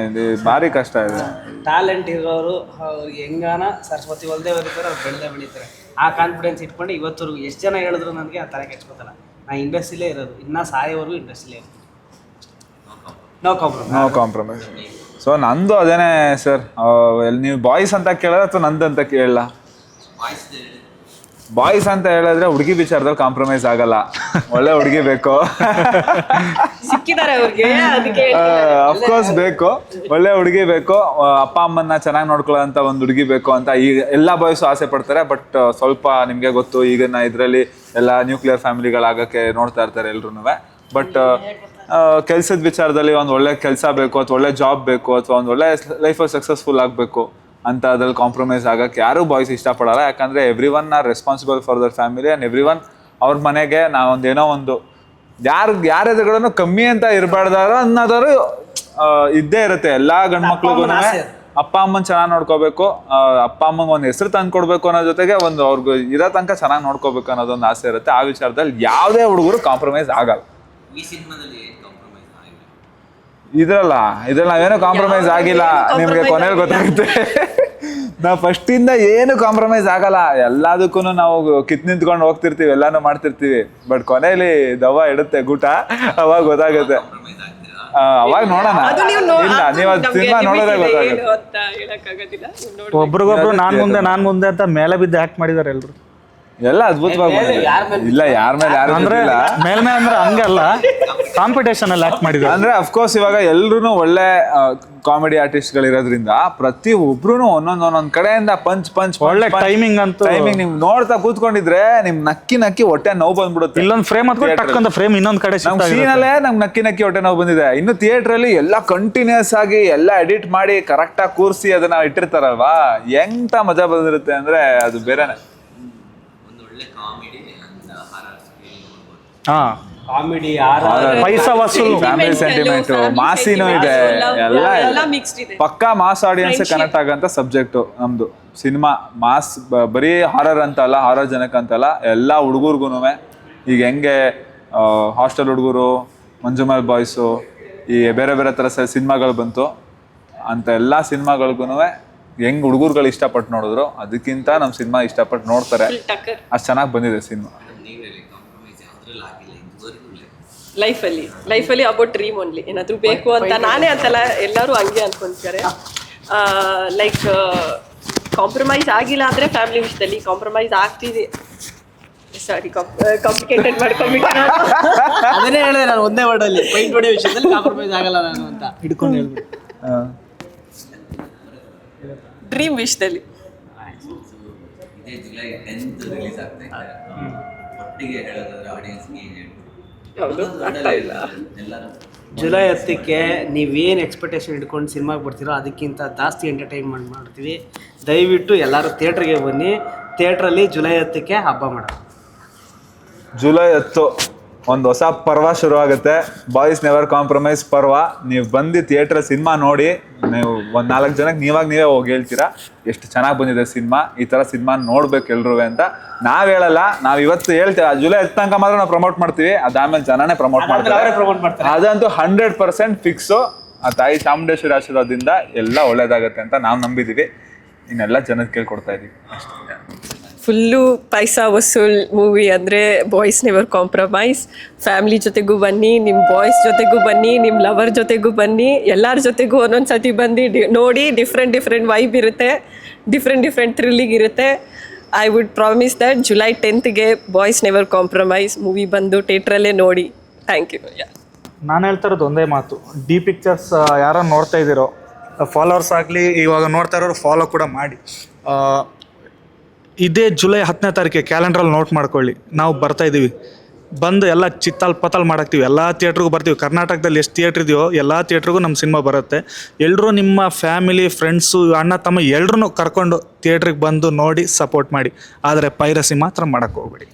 Speaker 1: ಭಾರಿ ಕಷ್ಟ ಇದೆ.
Speaker 2: ಟ್ಯಾಲೆಂಟ್ ಇರೋರು ಅವ್ರಿಗೆ ಹೆಂಗಾನ ಸರಸ್ವತಿ ಒಲ್ದೇ ಬರೀತಾರೆ, ಅವ್ರು ಬೆಳೀತಾರೆ. ಆ ಕಾನ್ಫಿಡೆನ್ಸ್ ಇಟ್ಕೊಂಡು ಇವತ್ತವರೆಗೂ ಎಷ್ಟು ಜನ ಹೇಳಿದ್ರು ನನಗೆ ಆ ಥರ ಕೆಚ್ಕೋತಲ್ಲ. ನಾನು ಇಂಡಸ್ಟ್ರಿಲೇ ಇರೋದು, ಇನ್ನೂ ಸಾಯೋವರೆಗೂ ಇಂಡಸ್ಟ್ರಿಲೇ ಇರೋದು. No compromise.
Speaker 1: ಸೊ ನಂದು ಅದೇನೇ ಸರ್. ನೀವು ಬಾಯ್ಸ್ ಅಂತ ಕೇಳಿದ್ರೆ ಅಥವಾ ನಂದು ಅಂತ ಕೇಳಲ್ಲ? ಬಾಯ್ಸ್ ಅಂತ ಹೇಳಿದ್ರೆ ಹುಡುಗಿ ವಿಚಾರದಲ್ಲಿ ಕಾಂಪ್ರಮೈಸ್ ಆಗಲ್ಲ. ಒಳ್ಳೆ ಹುಡುಗಿ ಬೇಕು,
Speaker 5: ಸಿಕ್ಕಿದ್ದಾರೆ ಅವ್ರಿಗೆ, ಅದಕ್ಕೆ
Speaker 1: ಅಫ್ಕೋರ್ಸ್ ಬೇಕು, ಒಳ್ಳೆ ಹುಡುಗಿ ಬೇಕು, ಅಪ್ಪ ಅಮ್ಮನ್ನ ಚೆನ್ನಾಗಿ ನೋಡ್ಕೊಳ್ಳೋಂಥ ಒಂದು ಹುಡುಗಿ ಬೇಕು ಅಂತ ಈಗ ಎಲ್ಲ ಬಾಯ್ಸು ಆಸೆ ಪಡ್ತಾರೆ. ಬಟ್ ಸ್ವಲ್ಪ ನಿಮಗೆ ಗೊತ್ತು, ಈಗಿನ ಇದರಲ್ಲಿ ಎಲ್ಲ ನ್ಯೂಕ್ಲಿಯರ್ ಫ್ಯಾಮಿಲಿಗಳಾಗಕ್ಕೆ ನೋಡ್ತಾ ಇರ್ತಾರೆ ಎಲ್ರೂ. ಬಟ್ ಕೆಲಸದ ವಿಚಾರದಲ್ಲಿ ಒಂದು ಒಳ್ಳೆ ಕೆಲಸ ಬೇಕು, ಅಥವಾ ಒಳ್ಳೆ ಜಾಬ್ ಬೇಕು, ಅಥವಾ ಒಂದು ಒಳ್ಳೆ ಲೈಫಲ್ಲಿ ಸಕ್ಸಸ್ಫುಲ್ ಆಗಬೇಕು ಅಂತ ಅದ್ರಲ್ಲಿ ಕಾಂಪ್ರಮೈಸ್ ಆಗಕ್ಕೆ ಯಾರೂ ಬಾಯ್ಸ್ ಇಷ್ಟಪಡಲ್ಲ. ಯಾಕಂದರೆ every one are responsible for their family and every one ಅವ್ರ ಮನೆಗೆ ನಾವೊಂದೇನೋ ಒಂದು ಯಾರೆದುಗಳನ್ನು ಕಮ್ಮಿ ಅಂತ ಇರಬಾರ್ದಾರ ಅನ್ನೋದಾದ್ರು ಇದ್ದೇ ಇರುತ್ತೆ. ಎಲ್ಲ ಗಂಡ್ಮಕ್ಳಿಗೂ ಅಪ್ಪ ಅಮ್ಮನ ಚೆನ್ನಾಗಿ ನೋಡ್ಕೋಬೇಕು, ಅಪ್ಪ ಅಮ್ಮಂಗೆ ಒಂದು ಹೆಸರು ತಂದು ಕೊಡಬೇಕು ಅನ್ನೋ ಜೊತೆಗೆ ಒಂದು ಅವ್ರಿಗೆ ಇರೋ ತನಕ ಚೆನ್ನಾಗಿ ನೋಡ್ಕೋಬೇಕು ಅನ್ನೋದೊಂದು ಆಸೆ ಇರುತ್ತೆ. ಆ ವಿಚಾರದಲ್ಲಿ ಯಾವುದೇ ಹುಡುಗರು ಕಾಂಪ್ರಮೈಸ್ ಆಗಲ್ಲ. ಇದ್ರಲ್ಲ ನಾವೇನು ಕಾಂಪ್ರಮೈಸ್ ಆಗಿಲ್ಲ, ನಿಮ್ಗೆ ಕೊನೆಯಲ್ಲಿ ಗೊತ್ತಾಗುತ್ತೆ. ನಾವು ಫಸ್ಟಿಂದ ಏನು ಕಾಂಪ್ರಮೈಸ್ ಆಗಲ್ಲ, ಎಲ್ಲದಕ್ಕೂ ನಾವು ನಿಂತ್ಕೊಂಡು ಹೋಗ್ತಿರ್ತೀವಿ, ಎಲ್ಲಾನು ಮಾಡ್ತಿರ್ತೀವಿ. ಬಟ್ ಕೊನೆಯಲ್ಲಿ ದವ್ವ ಇಡುತ್ತೆ ಗೂಟ, ಅವಾಗ ಗೊತ್ತಾಗುತ್ತೆ. ಅವಾಗ ನೋಡೋಣ. ಇಲ್ಲ, ನೀವು ಅದು ಸಿನಿಮಾ ನೋಡೋದೇ ಗೊತ್ತಾಗುತ್ತೆ.
Speaker 4: ಒಬ್ರಿಗೊಬ್ರು ನಾನ್ ಮುಂದೆ ಅಂತ ಮೇಲೆ ಬಿದ್ದು ಆಕ್ಟ್ ಮಾಡಿದಾರೆ ಎಲ್ರು.
Speaker 1: ಎಲ್ಲ ಅದ್ಭುತವಾಗಿ ಬಂದಿದೆ. ಇಲ್ಲ ಯಾರ ಮೇಲೆ ಯಾರು
Speaker 4: ಅಂದ್ರೆ ಮೇಲ್ಮೆ ಅಂದ್ರೆ ಹಂಗಲ್ಲ, ಕಾಂಪಿಟೇಷನ್ ಅಲ್ಲಿ ಆಕ್ಟ್ ಮಾಡಿದ್ರು.
Speaker 1: ಅಂದ್ರೆ ಅಫ್ಕೋರ್ಸ್ ಇವಾಗ ಎಲ್ರು ಒಳ್ಳೆ ಕಾಮಿಡಿ ಆರ್ಟಿಸ್ಟ್ ಗಳಿರೋದ್ರಿಂದ ಪ್ರತಿ ಒಬ್ರು ಒಂದೊಂದ್ ಕಡೆಯಿಂದ ಪಂಚ್
Speaker 4: ಒಳ್ಳೆ ಟೈಮಿಂಗ್ ಅಂತೂ
Speaker 1: ಟೈಮಿಂಗ್ ನಿಮ್ ನೋಡ್ತಾ ಕೂತ್ಕೊಂಡಿದ್ರೆ ನಿಮ್ ನಕ್ಕಿ ಹೊಟ್ಟೆ ನೋವು ಬಂದ್ಬಿಡುತ್ತೆ.
Speaker 4: ಇಲ್ಲೊಂದ್ ಫ್ರೇಮ್ ಹಾಕೊಂಡು ಟಕ್ಕಂತ ಫ್ರೇಮ್ ಇನ್ನೊಂದ್ ಕಡೆ
Speaker 1: ನಮ್ ಸೀನಲ್ಲೇ ನಮ್ಗೆ ನಕ್ಕಿ ಹೊಟ್ಟೆ ನೋವು ಬಂದಿದೆ. ಇನ್ನು ಥಿಯೇಟರ್ ಅಲ್ಲಿ ಎಲ್ಲ ಕಂಟಿನ್ಯೂಸ್ ಆಗಿ ಎಲ್ಲ ಎಡಿಟ್ ಮಾಡಿ ಕರೆಕ್ಟ್ ಆಗಿ ಕೂರಿಸಿ ಅದನ್ನ ಇಟ್ಟಿರ್ತಾರಲ್ವಾ, ಎಂತ ಮಜಾ ಬಂದಿರುತ್ತೆ ಅಂದ್ರೆ ಅದು ಬೇರೆನೆ.
Speaker 3: ಒಂದು ಒಳ್ಳೆ ಕಾಮಿಡಿ ಅಂಡ್ ಹಾರರ್ ನೋಡ್ಬೋದು.
Speaker 4: ಹಾ
Speaker 2: ಕಾಮಿಡಿ
Speaker 4: ಪೈಸಾ ವಸೂಲ್,
Speaker 1: ಫ್ಯಾಮಿಲಿ ಸೆಂಟಿಮೆಂಟ್, ಮಾಸಿನೂ ಇದೆ, ಎಲ್ಲ
Speaker 5: ಮಿಕ್ಸ್ಡ್ ಇದೆ.
Speaker 1: ಪಕ್ಕಾ ಮಾಸ್ ಆಡಿಯನ್ಸ್ ಕನೆಕ್ಟ್ ಆಗಂತ ಸಬ್ಜೆಕ್ಟ್ ನಮ್ದು ಸಿನಿಮಾ. ಮಾಸ್ ಬರೀ ಹಾರರ್ ಅಂತಲ್ಲ, ಹಾರರ್ ಜನಕ್ಕೆ ಅಂತಲ್ಲ, ಎಲ್ಲ ಹುಡುಗರ್ಗುನುವೆ. ಈಗ ಹೆಂಗೆ ಹಾಸ್ಟೆಲ್ ಹುಡುಗರು, ಮಂಜುಮಲ್ ಬಾಯ್ಸು, ಈ ಬೇರೆ ಬೇರೆ ಥರ ಸಿನಿಮಾಗಳು ಬಂತು ಅಂತ ಎಲ್ಲ ಸಿನಿಮಾಗಳ್ಗುನುವೆ ಹೆಂಗ್ ಹುಡುಗರುಗಳು ಇಷ್ಟಪಟ್ಟು ನೋಡಿದ್ರು ಅದಕ್ಕಿಂತ ನಮ್ಮ ಸಿನಿಮಾ ಇಷ್ಟಪಟ್ಟು ನೋಡ್ತಾರೆ. ಅಷ್ಟು ಚೆನ್ನಾಗಿ ಬಂದಿದೆ ಸಿನಿಮಾ.
Speaker 3: ನೀವೇಳಿ ಕಾಂಪ್ರಮೈಸ್ ಯಾವ್ದ್ರಲ್ಲಿ ಆಗಿಲ್ಲ ಇದುವರೆಗೂ
Speaker 5: ಲೈಫಲ್ಲಿ ಅಬೌಟ್ ಡ್ರೀಮ್ ಓನ್ಲಿ. ಏನಾದರೂ ಬೇಕು ಅಂತ ನಾನೇ ಅಂತಲ್ಲ, ಎಲ್ಲರೂ ಹಂಗೆ ಅನ್ಕೊಂತಾರೆ. ಲೈಕ್ ಕಾಂಪ್ರಮೈಸ್ ಆಗಿಲ್ಲ ಅಂದರೆ ಫ್ಯಾಮಿಲಿ ವಿಷಯದಲ್ಲಿ ಕಾಂಪ್ರಮೈಸ್ ಆಗ್ತಿದೆ. ಸಾರಿ, ಕಾಂಪ್ಲಿಕೇಟೆಡ್ ಮಾಡ್ಕೊಂಡ್ಬಿಟ್ಟು
Speaker 2: ಅದನ್ನೇ ಹೇಳಿದೆ ನಾನು ಒಂದೇ ವರ್ಡಲ್ಲಿ, ಪೈಂಟ್ ಹೊಡೆಯೋ ವಿಷಯದಲ್ಲಿ ಕಾಂಪ್ರಮೈಸ್ ಆಗಲ್ಲ ನಾನು ಅಂತ ಹಿಡ್ಕೊಂಡು ಹೇಳ್ಬಿಟ್ಟು.
Speaker 5: ಡ್ರೀಮ್ ವಿಷಯದಲ್ಲಿ
Speaker 3: ಇದೇ ಜುಲೈ 10th ರಿಲೀಸ್ ಆಗ್ತಾ ಇದೆ. ಒಟ್ಟಿಗೆ ಹೇಳೋದಾದ್ರೆ ಆಡಿಯನ್ಸ್ಗೆ ಏನು ಎಲ್ಲರೂ
Speaker 2: ಜುಲೈ 10ಕ್ಕೆ ನೀವೇನು ಎಕ್ಸ್ಪೆಕ್ಟೇಷನ್ ಇಟ್ಕೊಂಡು ಸಿನಿಮಾಗೆ ಬರ್ತೀರೋ ಅದಕ್ಕಿಂತ ಜಾಸ್ತಿ ಎಂಟರ್ಟೈನ್ಮೆಂಟ್ ಮಾಡ್ತೀವಿ. ದಯವಿಟ್ಟು ಎಲ್ಲರೂ ಥಿಯೇಟ್ರಿಗೆ ಬನ್ನಿ. ಥಿಯೇಟ್ರಲ್ಲಿ ಜುಲೈ 10ಕ್ಕೆ ಹಬ್ಬ ಮಾಡೋಣ.
Speaker 1: ಜುಲೈ 10 ಒಂದು ಹೊಸ ಪರ್ವ ಶುರು ಆಗುತ್ತೆ. ಬಾಯ್ಸ್ ನೆವರ್ ಕಾಂಪ್ರಮೈಸ್ ಪರ್ವ. ನೀವು ಬಂದು ಥಿಯೇಟ್ರ್ ಸಿನಿಮಾ ನೋಡಿ, ನೀವು ಒಂದು 4 ಜನಕ್ಕೆ ನೀವೇ ಹೋಗಿ ಹೇಳ್ತೀರಾ ಎಷ್ಟು ಚೆನ್ನಾಗಿ ಬಂದಿದೆ ಸಿನಿಮಾ, ಈ ಥರ ಸಿನಿಮಾ ನೋಡ್ಬೇಕು ಎಲ್ರೂ ಅಂತ. ನಾವು ಹೇಳಲ್ಲ, ನಾವು ಇವತ್ತು ಹೇಳ್ತೇವೆ. ಜುಲೈ 10 ತನಕ ಮಾತ್ರ ನಾವು ಪ್ರಮೋಟ್ ಮಾಡ್ತೀವಿ, ಅದಾದ್ಮೇಲೆ ಜನನೇ ಪ್ರಮೋಟ್ ಮಾಡ್ತಾರೆ. ಅದಂತೂ 100% ಫಿಕ್ಸು. ಆ ತಾಯಿ ಚಾಮುಂಡೇಶ್ವರಿ ಆಶೀರ್ವಾದದಿಂದ ಎಲ್ಲ ಒಳ್ಳೇದಾಗತ್ತೆ ಅಂತ ನಾವು ನಂಬಿದ್ದೀವಿ. ಇನ್ನೆಲ್ಲ ಜನಕ್ಕೆ ಕೇಳ್ಕೊಡ್ತಾ ಇದ್ದೀವಿ ಅಷ್ಟೇ.
Speaker 5: ಫುಲ್ಲು ಪೈಸಾ ವಸೂಲ್ ಮೂವಿ ಅಂದರೆ ಬಾಯ್ಸ್ ನೆವರ್ ಕಾಂಪ್ರಮೈಸ್. ಫ್ಯಾಮ್ಲಿ ಜೊತೆಗೂ ಬನ್ನಿ, ನಿಮ್ಮ ಬಾಯ್ಸ್ ಜೊತೆಗೂ ಬನ್ನಿ, ನಿಮ್ಮ ಲವರ್ ಜೊತೆಗೂ ಬನ್ನಿ, ಎಲ್ಲರ ಜೊತೆಗೂ ಒಂದೊಂದು ಸತಿ ಬಂದು ನೋಡಿ. ಡಿಫ್ರೆಂಟ್ ವೈಬ್ ಇರುತ್ತೆ, ಡಿಫ್ರೆಂಟ್ ಥ್ರಿಲ್ಲಿಂಗ್ ಇರುತ್ತೆ. I would promise that July 10th boys never compromise movie ಬಂದು ಥಿಯೇಟ್ರಲ್ಲೇ ನೋಡಿ. Thank you.
Speaker 4: ನಾನು ಹೇಳ್ತಾ ಇರೋದು ಒಂದೇ ಮಾತು, ಡಿ ಪಿಕ್ಚರ್ಸ್ ಯಾರು ನೋಡ್ತಾ ಇದ್ದೀರೋ, ಫಾಲೋವರ್ಸ್ ಆಗಲಿ, ಇವಾಗ ನೋಡ್ತಾ ಇರೋರು ಫಾಲೋ ಕೂಡ ಮಾಡಿ. ಇದೇ ಜುಲೈ 10ನೇ ತಾರೀಕಿಗೆ ಕ್ಯಾಲೆಂಡ್ರಲ್ಲಿ ನೋಟ್ ಮಾಡ್ಕೊಳ್ಳಿ, ನಾವು ಬರ್ತಾ ಇದ್ದೀವಿ. ಬಂದು ಎಲ್ಲ ಪತಲ್ ಮಾಡಾಕ್ತೀವಿ, ಎಲ್ಲ ಥಿಯೇಟ್ರಿಗೂ ಬರ್ತೀವಿ. ಕರ್ನಾಟಕದಲ್ಲಿ ಎಷ್ಟು ಥಿಯೇಟ್ರ್ ಇದೆಯೋ ಎಲ್ಲ ಥಿಯೇಟ್ರಿಗೂ ನಮ್ಮ ಸಿನಿಮಾ ಬರುತ್ತೆ. ಎಲ್ಲರೂ ನಿಮ್ಮ ಫ್ಯಾಮಿಲಿ, ಫ್ರೆಂಡ್ಸು, ಅಣ್ಣ ತಮ್ಮ ಎಲ್ಲರೂ ಕರ್ಕೊಂಡು ಥಿಯೇಟ್ರಿಗೆ ಬಂದು ನೋಡಿ ಸಪೋರ್ಟ್ ಮಾಡಿ. ಆದರೆ ಪೈರಸಿ ಮಾತ್ರ ಮಾಡೋಕ್ಕೆ ಹೋಗ್ಬೇಡಿ.